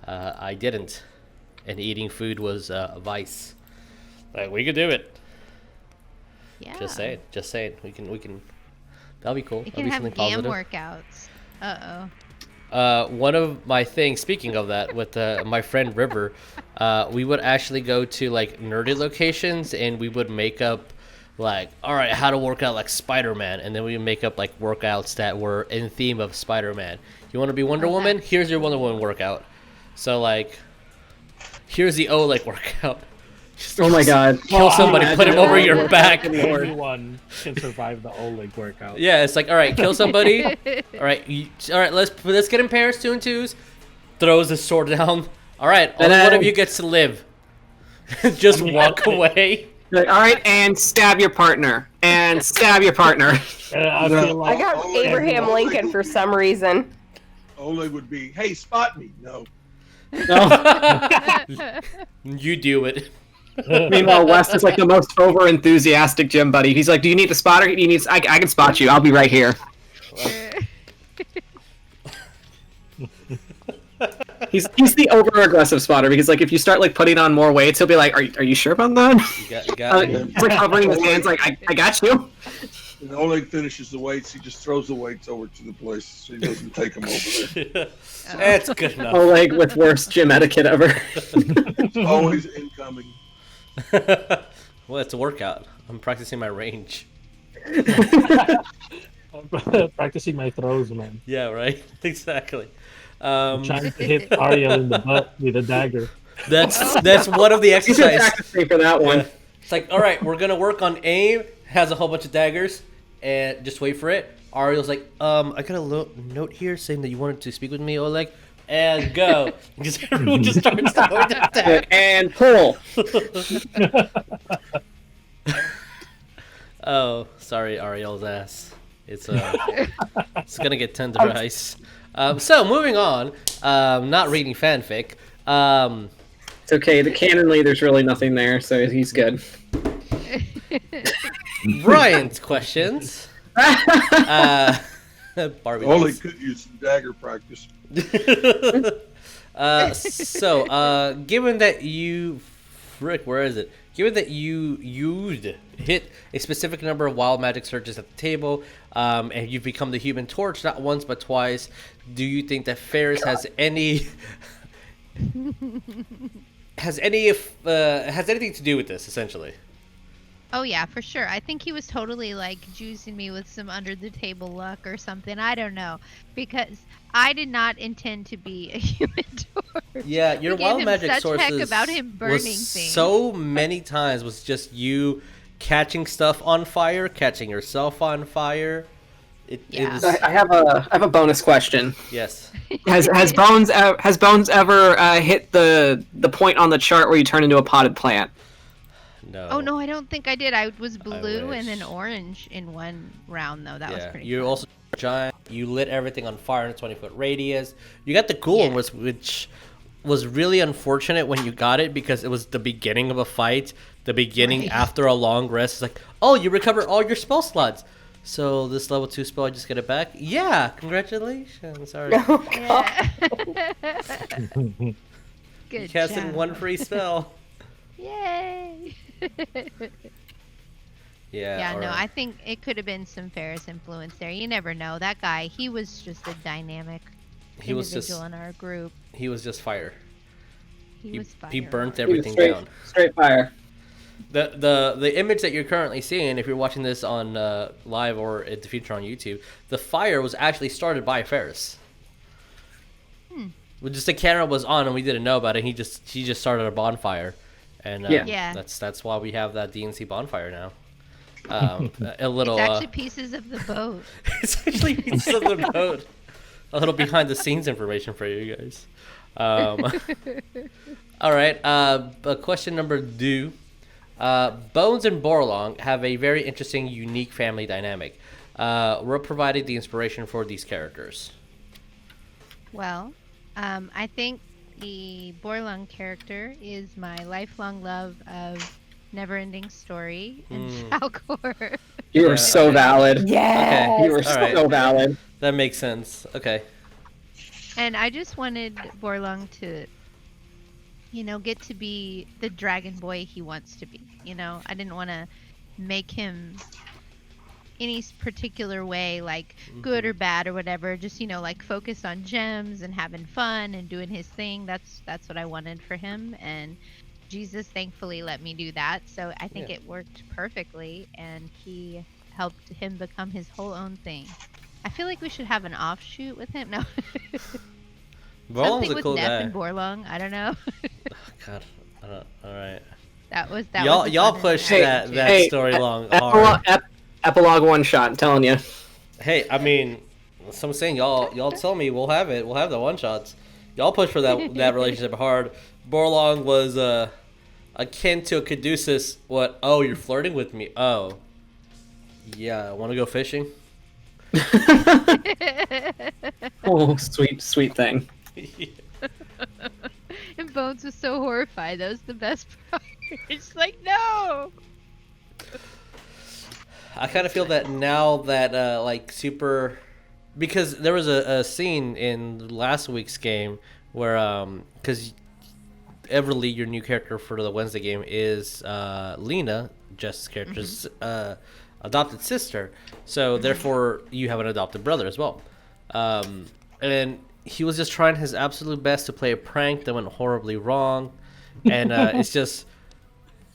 I didn't. And eating food was a vice. Like, we could do it. Yeah. Just saying. We can. That'll be cool. You That'll can be have something GAM positive. workouts. Uh-oh. One of my things, speaking of that, with my friend River, we would actually go to like nerdy locations, and we would make up like, all right, how to work out like Spider-Man, and then we would make up like workouts that were in theme of Spider-Man. You want to be Wonder Woman? Here's your Wonder Woman workout. So like, here's the Oleg workout. Oh my god. Kill somebody, put him over your back. Everyone can survive the Oleg workout. Yeah, it's like, all right, kill somebody. All right, let's get in pairs, 2 and 2s. Throws the sword down. All right, only one of you gets to live. Just walk away. Like, all right, and stab your partner. And stab your partner. I feel I like got Abraham Lincoln for some reason. Oleg would be, hey, spot me. No. You do it. Meanwhile, Wes is like the most over enthusiastic gym buddy. He's like, "Do you need the spotter? He needs. I can spot you. I'll be right here." He's the over aggressive spotter, because like if you start like putting on more weights, he'll be like, "Are you sure about that?" You got me. He's like covering his hands, like, "I got you." When Oleg finishes the weights, he just throws the weights over to the place so he doesn't take them over there. It's good enough. Oleg with worst gym etiquette ever. It's always incoming. Well, it's a workout. I'm practicing my range. practicing my throws, man. Yeah, right? Exactly. I'm trying to hit Ariel in the butt with a dagger. That's one of the You should exercises. practice me for that one. Yeah. It's like, all right, we're gonna work on aim. Has a whole bunch of daggers, and just wait for it. Ariel's like, I got a note here saying that you wanted to speak with me, Oleg, and go. And just everyone just starts going to attack. And pull. Oh, sorry, Ariel's ass. It's gonna get tenderized. So moving on. Not reading fanfic. It's okay. The canonly, there's really nothing there, so he's good. Brian's questions. Barbie. Only could use some dagger practice. Given that you, where is it? Given that you hit a specific number of wild magic searches at the table, and you've become the Human Torch not once but twice, do you think that Ferris has anything to do with this? Essentially. Oh yeah, for sure. I think he was totally like juicing me with some under the table luck or something. I don't know, because I did not intend to be a Human Torch. Yeah, your We gave wild him magic such heck sources about him burning was things. so many times was just you catching stuff on fire, catching yourself on fire. It Yeah. was, I have a bonus question. yes. Has Bones ever hit the point on the chart where you turn into a potted plant? No. Oh no, I don't think I did. I was blue wish. and then orange in one round though. That was pretty You're fun. also giant. You lit everything on fire in a 20-foot radius. You got the cool one, which was really unfortunate when you got it because it was the beginning of a fight, the beginning Right. after a long rest. It's like, oh, you recovered all your spell slots. So this level 2 spell, I just get it back? Yeah, congratulations. Sorry. Yeah. Good You casted job. one free spell. Yay! Yeah, no, I think it could have been some Ferris influence there. You never know. That guy, he was just a dynamic He was individual in our group. He was just fire. He was fire. He burnt He was everything straight, down. straight fire. The image that you're currently seeing, if you're watching this on live or in the future on YouTube, the fire was actually started by Ferris. Well, just the camera was on and we didn't know about it. He just started a bonfire, and Yeah. that's why we have that DNC bonfire now. A little. It's actually pieces of the boat. It's actually pieces of the boat. A little behind the scenes information for you guys. All right. Question number 2. Bones and Borlong have a very interesting, unique family dynamic. What provided the inspiration for these characters? Well, I think the Borlung character is my lifelong love of Neverending Story and Falcor. You Yeah, were so okay. valid. Yeah. You were All right. so valid. That makes sense. Okay. And I just wanted Borlung to, get to be the dragon boy he wants to be. I didn't want to make him any particular way, like good or bad or whatever. Just, like focus on gems and having fun and doing his thing. That's what I wanted for him. And Jesus thankfully let me do that. So I think it worked perfectly. And he helped him become his whole own thing. I feel like we should have an offshoot with him. No. Borlong's Something a with cool Neff guy. and Borlong. I don't know. God. All right. that was Y'all a fun pushed interaction. that story long hard. Epilogue one shot. I'm telling you. Hey, I mean, someone's saying y'all tell me we'll have it. We'll have the one shots. Y'all push for that relationship hard. Borlong was akin to a Caduceus. What? Oh, you're flirting with me. Oh, yeah. Want to go fishing? Oh, sweet thing. And Bones was so horrified. That was the best part. It's like, no. I kind of feel that now that super, because there was a scene in last week's game where because Everly, your new character for the Wednesday game, is Lena, Jess's character's adopted sister. So therefore, you have an adopted brother as well. And he was just trying his absolute best to play a prank that went horribly wrong, and it's just.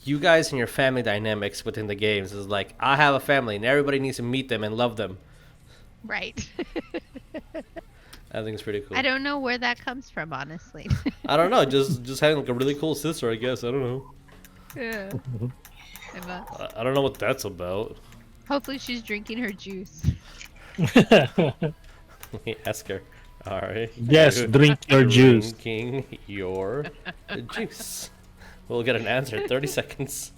You guys and your family dynamics within the games is like, I have a family and everybody needs to meet them and love them. Right. I think it's pretty cool. I don't know where that comes from, honestly. I don't know. Just having like a really cool sister, I guess. I don't know. Yeah. I must. I don't know what that's about. Hopefully she's drinking her juice. Ask her. All right. Yes, drink your juice. Drinking your juice. We'll get an answer in 30 seconds.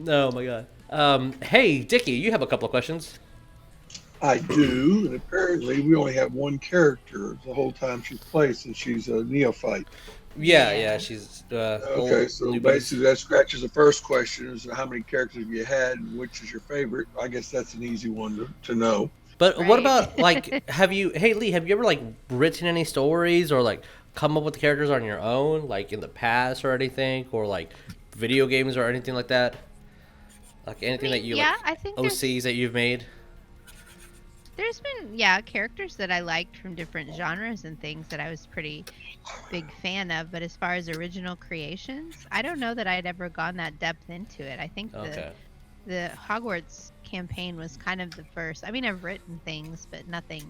Oh my god. Hey, Dickie, you have a couple of questions. I do, and apparently we only have one character the whole time she's played, since she's a neophyte. Yeah, she's Okay, so basically that scratches the first question: is how many characters have you had, and which is your favorite? I guess that's an easy one to know. But Right. what about like, hey Lee, have you ever like written any stories or like come up with the characters on your own, like in the past or anything, or like video games or anything like that? Like anything that you like I think OCs that you've made? there's been characters that I liked from different genres and things that I was pretty big fan of, but as far as original creations, I don't know that I'd ever gone that depth into it. I think the Hogwarts campaign was kind of the first. I mean, I've written things, but nothing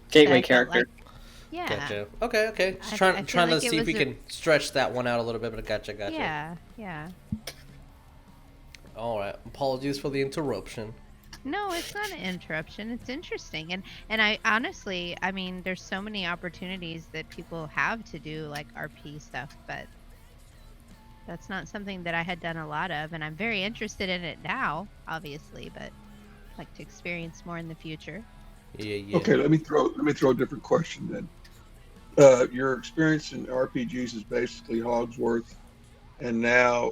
Gateway that I felt character. like- yeah. Gotcha. Okay. Just I trying feel to like it see if was we a- can stretch that one out a little bit, but gotcha. Yeah. All right. Apologies for the interruption. No, it's not an interruption. It's interesting. And I honestly, I mean, there's so many opportunities that people have to do like RP stuff, but that's not something that I had done a lot of, and I'm very interested in it now, obviously, but I'd like to experience more in the future. Yeah. Okay, let me throw a different question then. Your experience in RPGs is basically Hogsworth, and now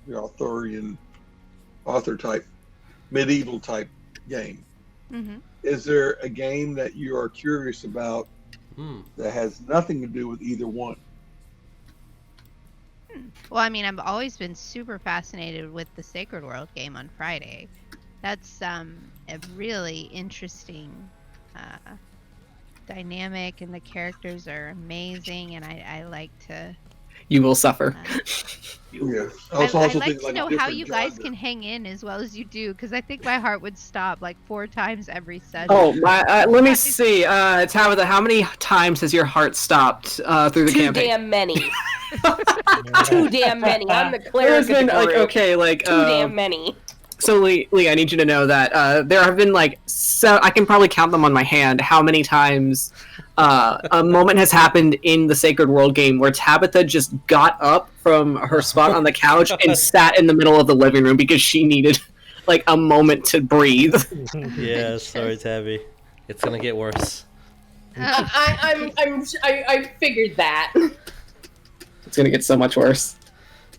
Arthurian, author type, medieval type game. Mm-hmm. Is there a game that you are curious about that has nothing to do with either one? Well, I mean, I've always been super fascinated with the Sacred World game on Friday. That's a really interesting dynamic, and the characters are amazing, and I like to... You will suffer. Yeah. I'd also like think to know how different you guys genre. can hang in as well as you do, because I think my heart would stop like 4 times every session. Oh, let me see. Tabitha, how many times has your heart stopped through the Too campaign? damn many. Too damn many. I'm the There cleric has of the been like group. Too Too damn many. So Lee, I need you to know that there have been like I can probably count them on my hand how many times a moment has happened in the Sacred World game where Tabitha just got up from her spot on the couch and sat in the middle of the living room because she needed like a moment to breathe. Yeah, sorry, Tabby. It's gonna get worse. I figured that. It's gonna get so much worse.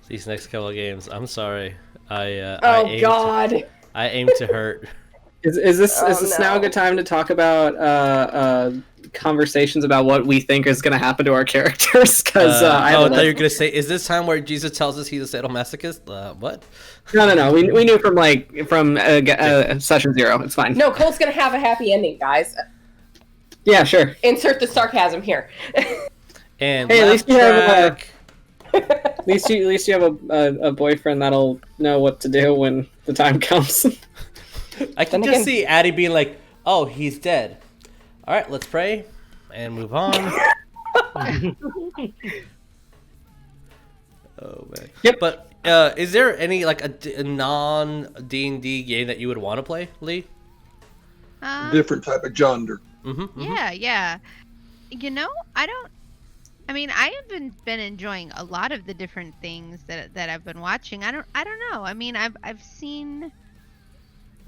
These next couple of games, I'm sorry. I Oh God. I aim to hurt. Is this now a no. good time to talk about conversations about what we think is going to happen to our characters? Because I thought you were gonna say, is this time where Jesus tells us he's a sadomasochist? What? No. We knew from session 0. It's fine. No, Cole's gonna have a happy ending, guys. Yeah, sure. Insert the sarcasm here. And Hey, at least you have track. At least you have a boyfriend that'll know what to do when the time comes. I can Then just again- see Addie being like, "Oh, he's dead. All right, let's pray and move on." Oh man. Yep. But is there any like a non D&D game that you would want to play, Lee? Different type of genre. Yeah. You know, I mean, I have been enjoying a lot of the different things that I've been watching. I don't know. I mean, I've seen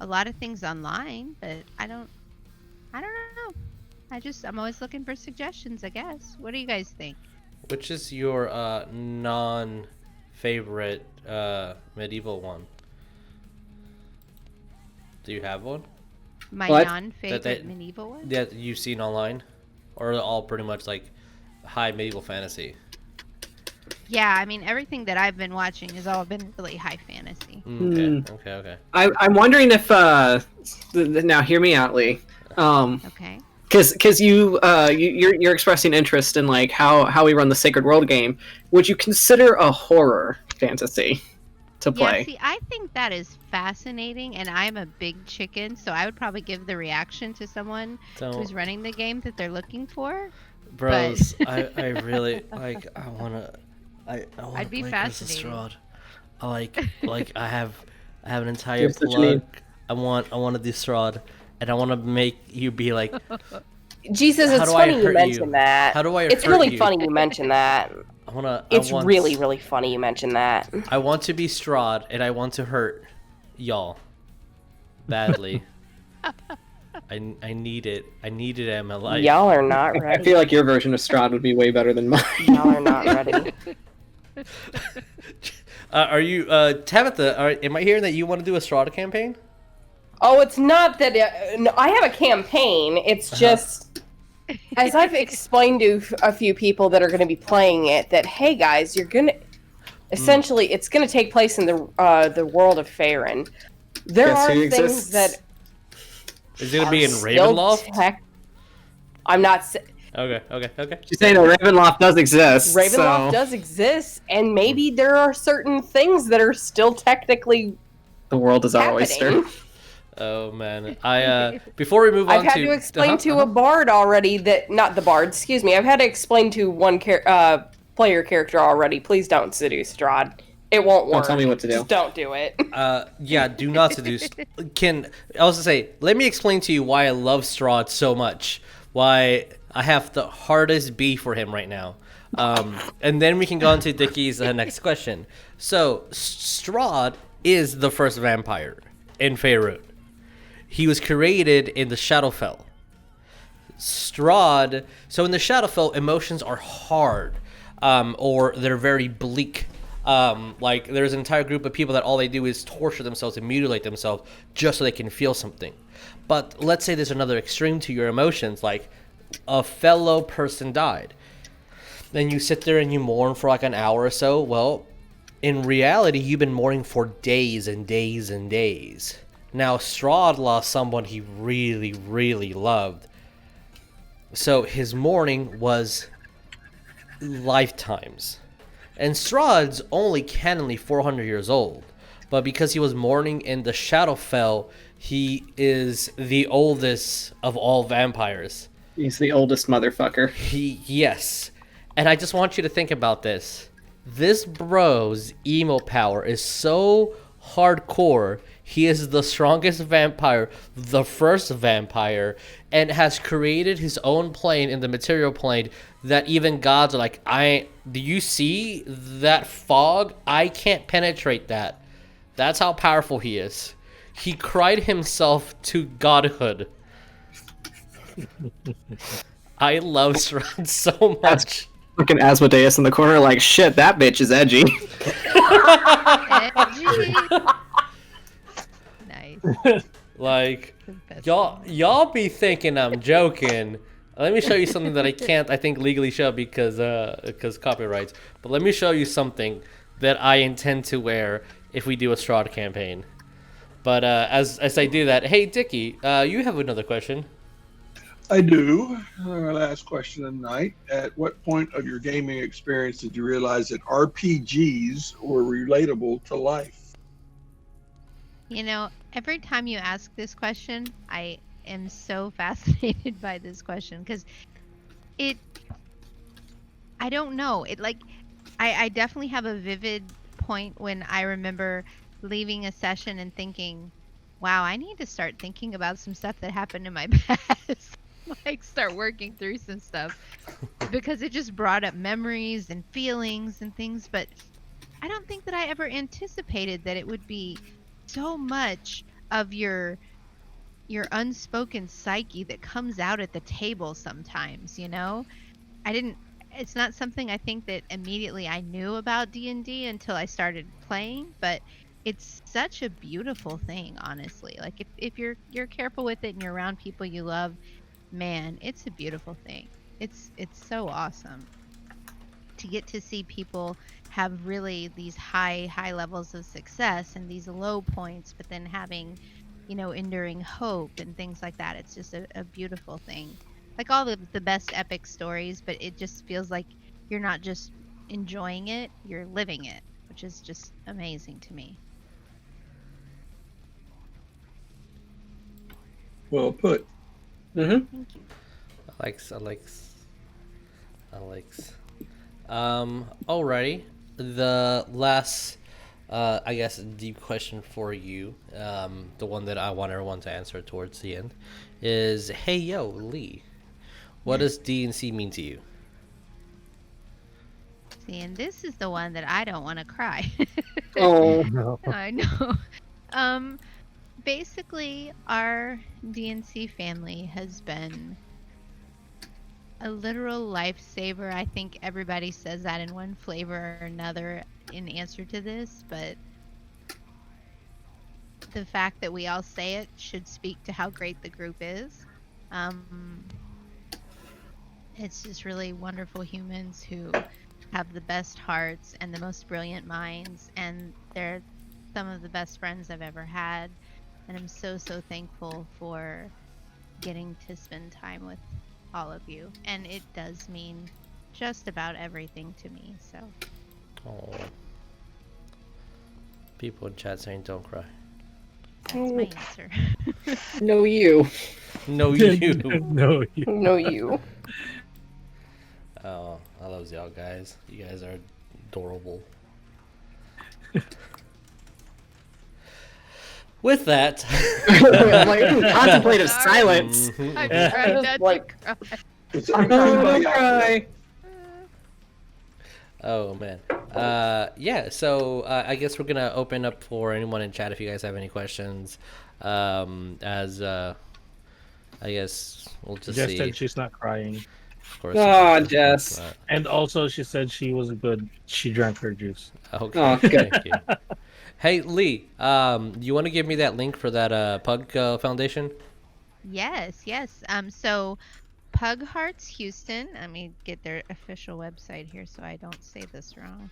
a lot of things online, but I don't know. I'm always looking for suggestions, I guess. What do you guys think? Which is your non-favorite medieval one? Do you have one? My What? non-favorite That- medieval one? That you've seen online, or are they all pretty much like high medieval fantasy? Yeah, I mean, everything that I've been watching has all been really high fantasy. Okay. I'm wondering if now hear me out, Lee. Okay. Because you're expressing interest in like how we run the Sacred World game. Would you consider a horror fantasy? to play. Yeah, see, I think that is fascinating, and I'm a big chicken, so I would probably give the reaction to someone who's running the game that they're looking for. Bros, I really like. I wanna I'd be play Crystal fascinated. Strahd. I have an entire You're such a need. plug. I want to do Strahd, and I want to make you be like. Jesus, How it's do I funny you hurt mention you? that. How do I It's hurt really you? funny you mention that. It's really, really funny you mention that. I want to be Strahd, and I want to hurt y'all badly. I need it. I need it in my life. Y'all are not I ready. feel like your version of Strahd would be way better than mine. Y'all are not ready. Are you Tabitha? Am I hearing that you want to do a Strahd campaign? Oh, it's not that. No, I have a campaign. It's just, as I've explained to a few people that are going to be playing it, that hey guys, you're gonna essentially it's going to take place in the world of Faerun. There Guess are who things exists? that Is it gonna be in still Ravenloft? I'm not. Okay. She's saying that Ravenloft does exist. Ravenloft so does exist, and maybe there are certain things that are still technically the world is our happening. oyster. Oh man, I before we move on I've had to explain to a bard already that not the bard. Excuse me. I've had to explain to one player character already. Please don't seduce Strahd. It won't work. Don't tell me what to do. Just don't do it. Yeah, do not seduce. I was to say, let me explain to you why I love Strahd so much. Why I have the hardest B for him right now. And then we can go on to Dickie's next question. So, Strahd is the first vampire in Faerun. He was created in the Shadowfell. Strahd, so in the Shadowfell, emotions are hard, or they're very bleak. Like, there's an entire group of people that all they do is torture themselves and mutilate themselves just so they can feel something. But let's say there's another extreme to your emotions, like a fellow person died. Then you sit there and you mourn for like an hour or so. Well, in reality, you've been mourning for days and days and days. Now, Strahd lost someone he really, really loved. So his mourning was lifetimes. And Strahd's only canonly 400 years old. But because he was mourning in the Shadowfell, he is the oldest of all vampires. He's the oldest motherfucker. Yes. And I just want you to think about this. This bro's emo power is so hardcore. He is the strongest vampire, the first vampire, and has created his own plane in the material plane that even gods are like, do you see that fog? I can't penetrate that. That's how powerful he is. He cried himself to godhood. I love Strahd so much. Fucking Asmodeus in the corner like, shit, that bitch is edgy. Nice. Like, y'all be thinking I'm joking. Let me show you something that I can't, I think, legally show because copyrights. But let me show you something that I intend to wear if we do a Strahd campaign. But as I do that, hey Dickie, you have another question. I do. Our last question of the night. At what point of your gaming experience did you realize that RPGs were relatable to life? You know, every time you ask this question, I am so fascinated by this question because I don't know. I definitely have a vivid point when I remember leaving a session and thinking, wow, I need to start thinking about some stuff that happened in my past. Like, start working through some stuff because it just brought up memories and feelings and things. But I don't think that I ever anticipated that it would be so much of your unspoken psyche that comes out at the table sometimes, you know? It's not something I think that immediately I knew about D&D until I started playing, but it's such a beautiful thing, honestly. Like, if you're careful with it and you're around people you love, man, it's a beautiful thing. It's so awesome to get to see people have really these high levels of success and these low points, but then having, you know, enduring hope and things like that. It's just a beautiful thing. Like all the best epic stories, but it just feels like you're not just enjoying it, you're living it. which is just amazing to me. Well put. Mm-hmm. Thank you. Alex. Alrighty. The last, I guess, deep question for you, the one that I want everyone to answer towards the end, is, hey, yo, Lee, what does DNC mean to you? See, and this is the one that I don't want to cry. Oh, No. I know. Basically, our DNC family has been a literal lifesaver. I think everybody says that in one flavor or another in answer to this, but the fact that we all say it should speak to how great the group is. It's just really wonderful humans who have the best hearts and the most brilliant minds, and they're some of the best friends I've ever had. And I'm so thankful for getting to spend time with all of you. And it does mean just about everything to me. So Oh. People in chat saying don't cry. that's my answer. no, you. No, you. No, you. No, you. Oh, I love y'all guys. You guys are adorable. With that, Like, contemplative Sorry. silence. I'm Yeah. trying not to Like- cry. Is Oh, everybody don't out there? cry. oh man, yeah. So I guess we're gonna open up for anyone in chat if you guys have any questions. As I guess we'll just Jess see. said she's not crying. Of course. Aw, of course Jess. not. And also, she said she was good. She drank her juice. Okay. Oh, good. Thank you. Hey Lee, you want to give me that link for that Pug Foundation? Yes. So Pug Hearts Houston. Let me get their official website here so I don't say this wrong.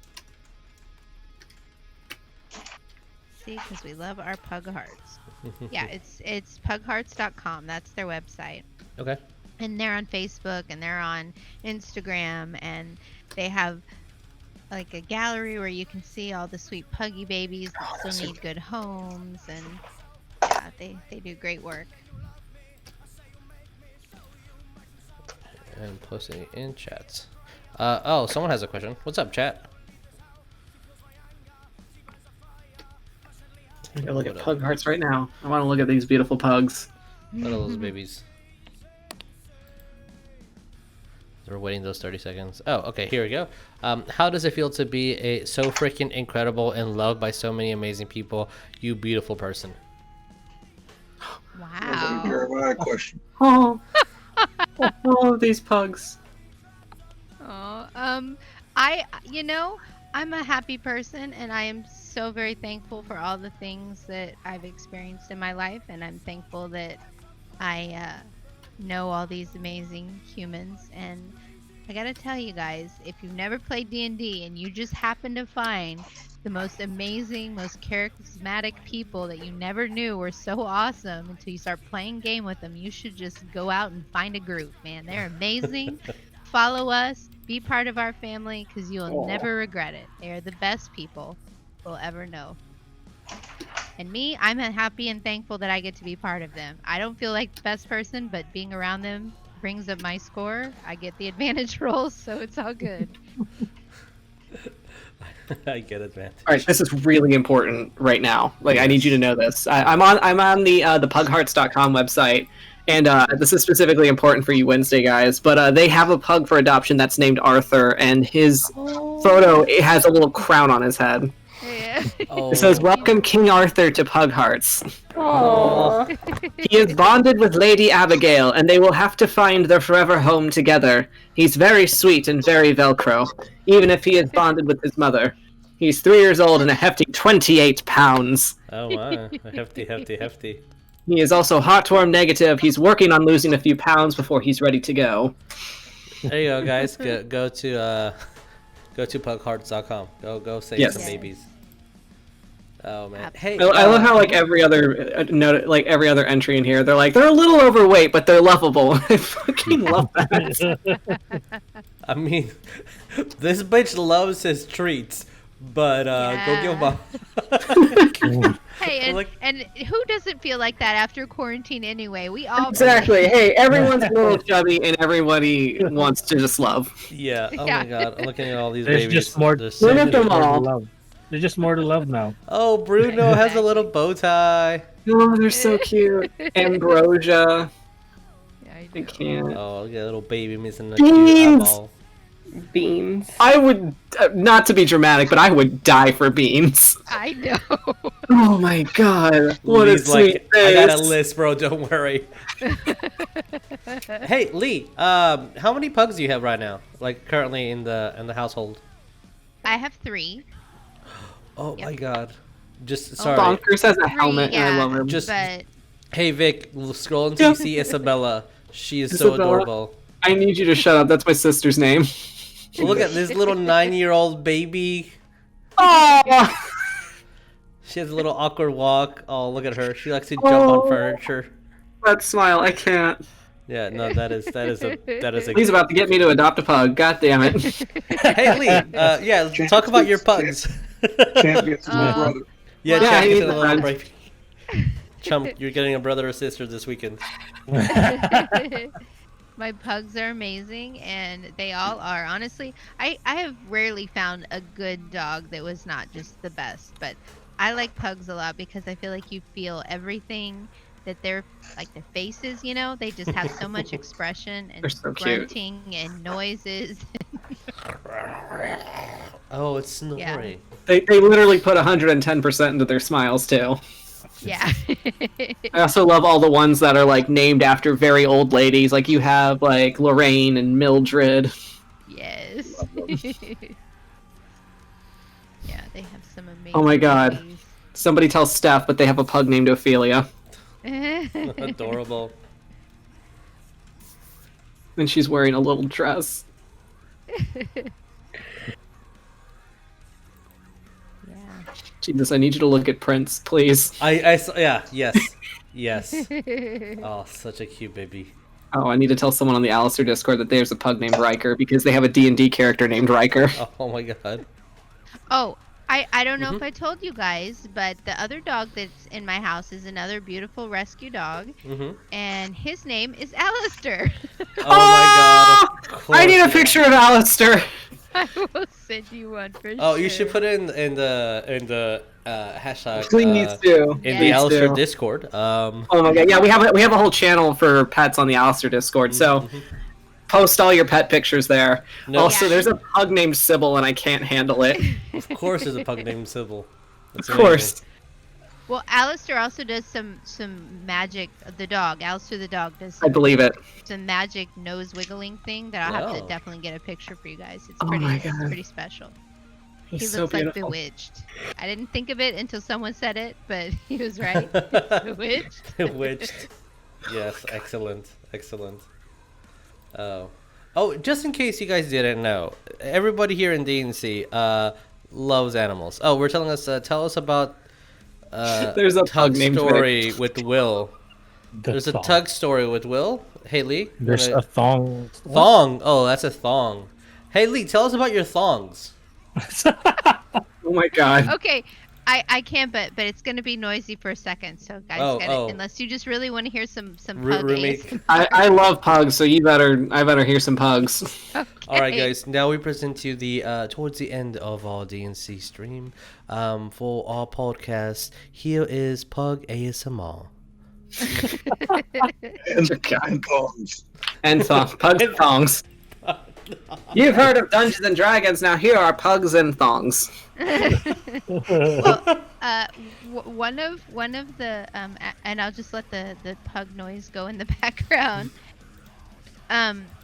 See, because we love our Pug Hearts. Yeah, it's pughearts.com. That's their website. Okay. And they're on Facebook and they're on Instagram, and they have like a gallery where you can see all the sweet puggy babies that still need good homes, and yeah, they do great work. And posting it in chats. Oh, someone has a question. What's up, chat? I'm gonna look at pug hearts right now. I want to look at these beautiful pugs. What are those babies? We're waiting those 30 seconds. Oh, okay, here we go. How does it feel to be so freaking incredible and loved by so many amazing people? You beautiful person. That's a Wow. Jeremiah question. Oh, oh, these pugs. Oh, I'm a happy person, and I am so very thankful for all the things that I've experienced in my life, and I'm thankful that I know all these amazing humans. And I gotta tell you guys, if you've never played D&D and you just happen to find the most amazing, most charismatic people that you never knew were so awesome until you start playing game with them, you should just go out and find a group, man. They're amazing. Follow us, be part of our family, because you'll Aw. never regret it. They are the best people we'll ever know. And me, I'm happy and thankful that I get to be part of them. I don't feel like the best person, but being around them brings up my score. I get the advantage rolls, so it's all good. I get advantage. All right, this is really important right now. Like, I need you to know this. I'm on the pughearts.com website, and this is specifically important for you Wednesday guys. But they have a pug for adoption that's named Arthur, and his photo it has a little crown on his head. Yeah. Oh, It says, "Welcome King Arthur to Pug Hearts." Aww. He is bonded with Lady Abigail, and they will have to find their forever home together. He's very sweet and very Velcro, even if he is bonded with his mother. He's 3 years old and a hefty 28 pounds. oh wow. Hefty. He is also heartworm negative. He's working on losing a few pounds before he's ready to go. There you go, guys. Go to pughearts.com. Go save Yes. some babies. Oh man. Absolutely. Hey, I love how like every other note, like every other entry in here, they're like they're a little overweight, but they're lovable. I fucking love that. I mean, this bitch loves his treats. But go give Yeah. him a. Hey, Like- and who doesn't feel like that after quarantine anyway? We all Exactly. Hey, everyone's a little chubby, and everybody wants to just love. Yeah. Oh Yeah. my God. I'm looking at all these There's babies. just more. They're There's so Look at them cute. more to all. love. There's just more to love now. Oh, Bruno has a little Exactly. bow tie. Oh, they're so cute. Ambrosia. Yeah, I I know. can't. Oh, look at a little baby missing a Beans! cute eyeball. Beans. I would, not to be dramatic, but I would die for Beans. I know. Oh my god. What a Lee's sweet like, I got a face. list, bro. Don't worry. Hey, Lee. How many pugs do you have right now? Like currently in the household? I have 3. Oh Yep. my God. Just Oh, sorry. Bonkers has a 3, helmet, yeah, and I love him. Just- but Hey Vic, scroll until you see Isabella. She is so Isabella. adorable. I need you to shut up. That's my sister's name. Look at this little 9-year-old baby. Oh, She has a little awkward walk. Oh, look at her. She likes to jump on furniture. that smile. I can't. Yeah, no, that is a. He's about to get me to adopt a pug. God damn it. Hey Lee, yeah, talk about your pugs. Champ gets his brother. Yeah, Well, Champ he gets needs a a little friend. break. Chump, you're getting a brother or sister this weekend. my pugs are amazing, and they all are. Honestly, I have rarely found a good dog that was not just the best, but I like pugs a lot because I feel like you feel everything that they're like the faces, you know, they just have so much expression and They're so cute. grunting and noises. Oh, it's snoring. They literally put 110% into their smiles, too. Yeah. I also love all the ones that are, like, named after very old ladies. Like, you have, like, Lorraine and Mildred. Yes. Yeah, they have some amazing Oh my God. babies. Somebody tell Steph, but they have a pug named Ophelia. Adorable. And she's wearing a little dress. Yeah. Jesus, I need you to look at Prince, please. Yeah, yes. Oh, such a cute baby. Oh, I need to tell someone on the Alistair Discord that there's a pug named Riker because they have a D&D character named Riker. Oh my God. Oh, I don't know Mhm. if I told you guys, but the other dog that's in my house is another beautiful rescue dog, Mm-hmm. and his name is Alistair. Oh my God. Of course. I need a picture of Alistair. I will send you one for sure. Oh, you should put it in the hashtag. Please do. In Yeah. the Please Alistair do. Discord. Oh my god, yeah, we have a whole channel for pets on the Alistair Discord, so Mhm. post all your pet pictures there. No. Also, Yeah. there's a pug named Sybil, and I can't handle it. Of course, there's a pug named Sybil. That's Of course. Well, Alistair also does some magic. The dog, Alistair the dog, does I believe it. some magic nose wiggling thing that I'll have Oh. to definitely get a picture for you guys. It's Oh pretty, my it's God. pretty special. He's He so looks like beautiful. bewitched. I didn't think of it until someone said it, but he was right. Bewitched. Bewitched. Yes, excellent. Oh, just in case you guys didn't know, everybody here in DNC loves animals. Oh, we're telling us, tell us about There's a Tug pug named story with Will. The There's a thong. Tug story with Will. Hey Lee. There's a thong. thong. Oh, that's a thong. Hey Lee, tell us about your thongs. Oh my god. Okay, I can't, but it's gonna be noisy for a second. So guys, Oh. unless you just really want to hear some Ru- pug roommate. ASMR. I love pugs, so I better hear some pugs. Okay. All right, guys. Now we present you the towards the end of our DNC stream. For our podcast, here is Pug ASMR. And thongs. And pugs and thongs. You've heard of Dungeons and Dragons, now here are pugs and thongs. Well, one of the and I'll just let the pug noise go in the background.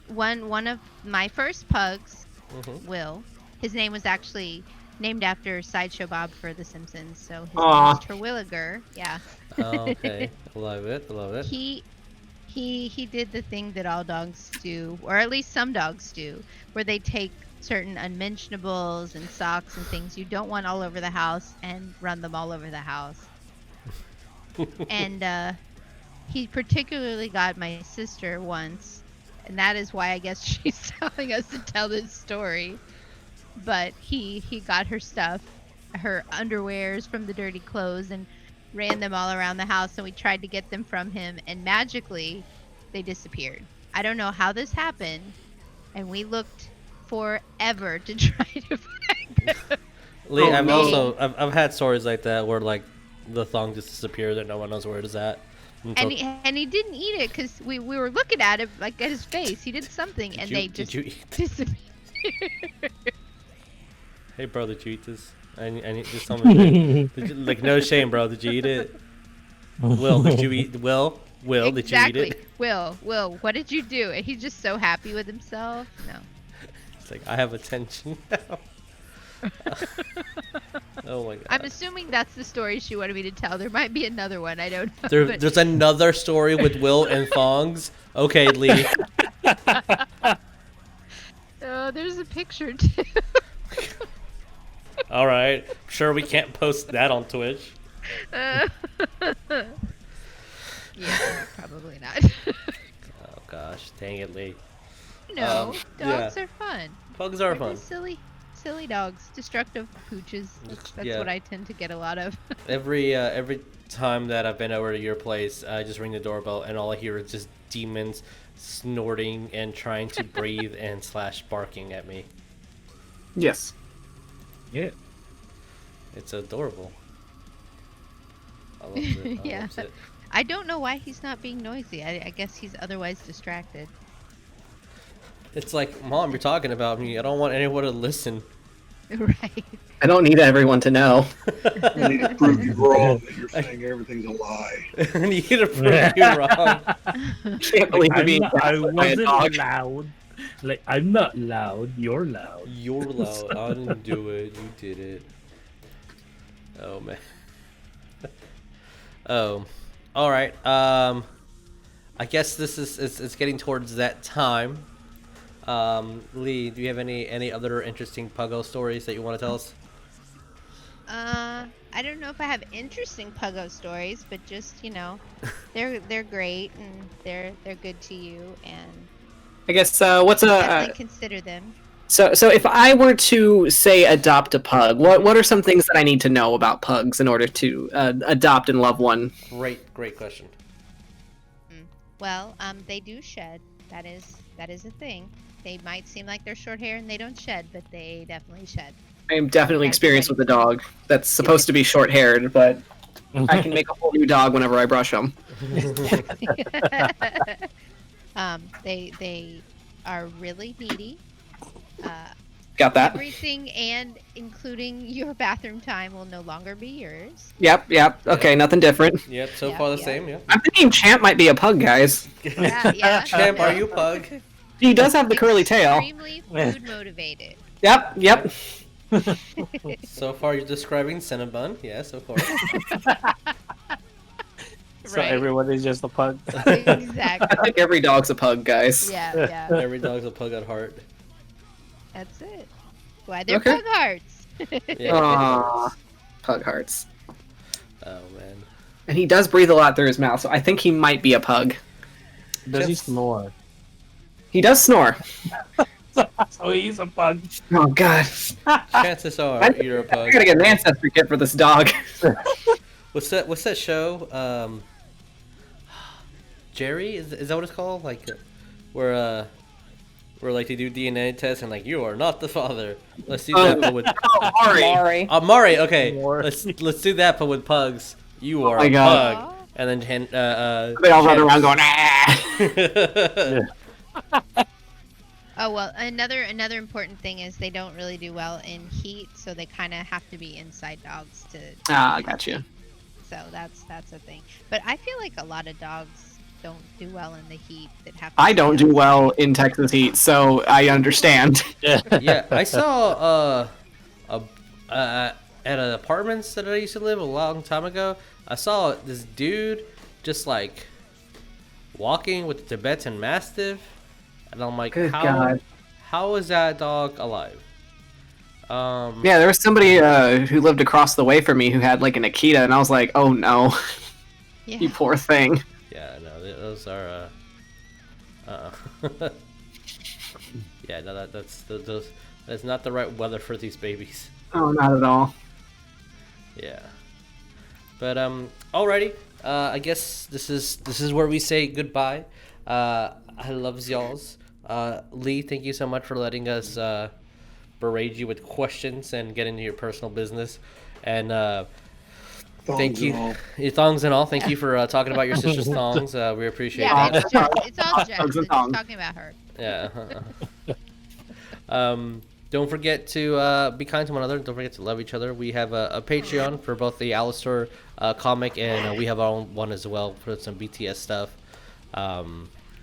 One of my first pugs, Mhm. Will, his name was actually named after Sideshow Bob for The Simpsons, so his Aw. name is Terwilliger. Yeah. Oh, okay, I love it. He did the thing that all dogs do, or at least some dogs do, where they take certain unmentionables and socks and things you don't want all over the house and run them all over the house. And he particularly got my sister once, and that is why I guess she's telling us to tell this story. but he got her stuff, her underwears from the dirty clothes, and ran them all around the house, and we tried to get them from him, and magically they disappeared. I don't know how this happened, and we looked forever to try to find them. Lee, Oh, no. I've had stories like that where like the thong just disappears and no one knows where it is at. Until... And he didn't eat it because we were looking at him, like at his face. He did something, and they just did you eat? disappeared. Hey, bro, did you eat this? I need just tell me. Did you, like, no shame, bro. Did you eat it? Will, did you eat? Will, did you eat it? Will, what did you do? And he's just so happy with himself. No. It's like, I have attention now. Oh my god. I'm assuming that's the story she wanted me to tell. There might be another one. I don't know. There's another story with Will and thongs. Okay, Lee. Oh, there's a picture too. All right. Sure, we can't post that on Twitch. Yeah, probably not. Oh gosh, dang it, Lee. No, yeah. dogs are fun. Pugs are They're fun. just silly dogs, destructive pooches. That's Yeah. what I tend to get a lot of. Every time that I've been over to your place, I just ring the doorbell and all I hear is just demons snorting and trying to breathe and / barking at me. Yes. Yeah. It's adorable. I love it. I Yeah. loves it. I don't know why he's not being noisy. I guess he's otherwise distracted. It's like, Mom, you're talking about me. I don't want anyone to listen. Right. I don't need everyone to know. You need to prove you wrong that you're saying everything's a lie. You need to prove you wrong. Can't believe you're being I attacked by a wasn't dog. loud. Like, I'm not loud. You're loud. You're loud. I didn't do it. You did it. Oh man. Oh, all right. I guess this is it's getting towards that time. Lee, do you have any other interesting Puggo stories that you want to tell us? I don't know if I have interesting Puggo stories, but just they're great and they're good to you, and I guess what's a definitely consider them. so if I were to say adopt a pug, what are some things that I need to know about pugs in order to adopt and love one? Great question. Well, they do shed. That is a thing. They might seem like they're short hair and they don't shed, but they definitely shed. I am definitely experienced with a dog that's supposed to be short-haired, but I can make a whole new dog whenever I brush them. They are really needy. Got that? Everything and including your bathroom time will no longer be yours. Yep. Okay, nothing different. Yep. So Yeah, far the yeah. same. Yeah. I'm thinking Champ might be a pug, guys. Yeah. Champ, are you Pug? He does have the curly tail. Extremely food motivated. Yep. So far you're describing Cinnabon. Yes, of course. So everyone is just a pug. Exactly. I think every dog's a pug, guys. Yeah. Every dog's a pug at heart. That's it. Why they're Okay. pug hearts. Yeah. Aww. Pug hearts. Oh man. And he does breathe a lot through his mouth, so I think he might be a pug. Does he Just- snore? He does snore. So he's a pug. Oh god. Chances are you're a I pug. gotta get an ancestry kit for this dog. What's that show? Jerry? Is that what it's called? Like, where like they do DNA tests and like you are not the father. Let's do that, but with Oh, Mari. Mari. Mari. Okay, More. let's do that, but with pugs. You are my a God. pug, and then They all run around going, ah! Oh well, another important thing is they don't really do well in heat, so they kind of have to be inside dogs to. Ah, I got you. So that's a thing. But I feel like a lot of dogs don't do well in the heat. That have. I don't do well in Texas heat, so I understand. Yeah, I saw at an apartments that I used to live a long time ago. I saw this dude just like walking with the Tibetan Mastiff, and I'm like, Good God. how is that dog alive? Yeah, there was somebody who lived across the way from me who had like an Akita, and I was like, oh no, Yeah. you poor thing. Yeah, no, those are yeah, no, that's It's not the right weather for these babies. Oh, not at all. Yeah. But alrighty. I guess this is where we say goodbye. I love y'alls. Lee, thank you so much for letting us berate you with questions and get into your personal business. And thank Thongs you, and all. your thongs and all. Thank you for talking about your sister's thongs. We appreciate Yeah, that. it's all Jess. Pugs and It's thongs. talking about her. Yeah. Don't forget to be kind to one another. Don't forget to love each other. We have a Patreon for both the Alistair comic, and we have our own one as well for some BTS stuff.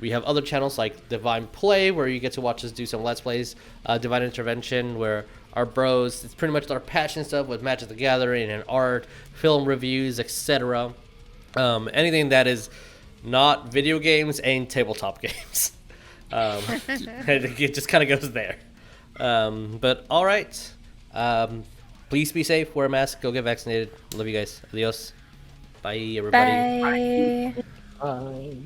We have other channels like Divine Play, where you get to watch us do some Let's Plays. Divine Intervention, where our bros, it's pretty much our passion stuff with Magic the Gathering and art, film reviews, etc. Anything that is not video games and tabletop games. It just kind of goes there. But all right. Please be safe. Wear a mask. Go get vaccinated. Love you guys. Adios. Bye, everybody. Bye. Bye.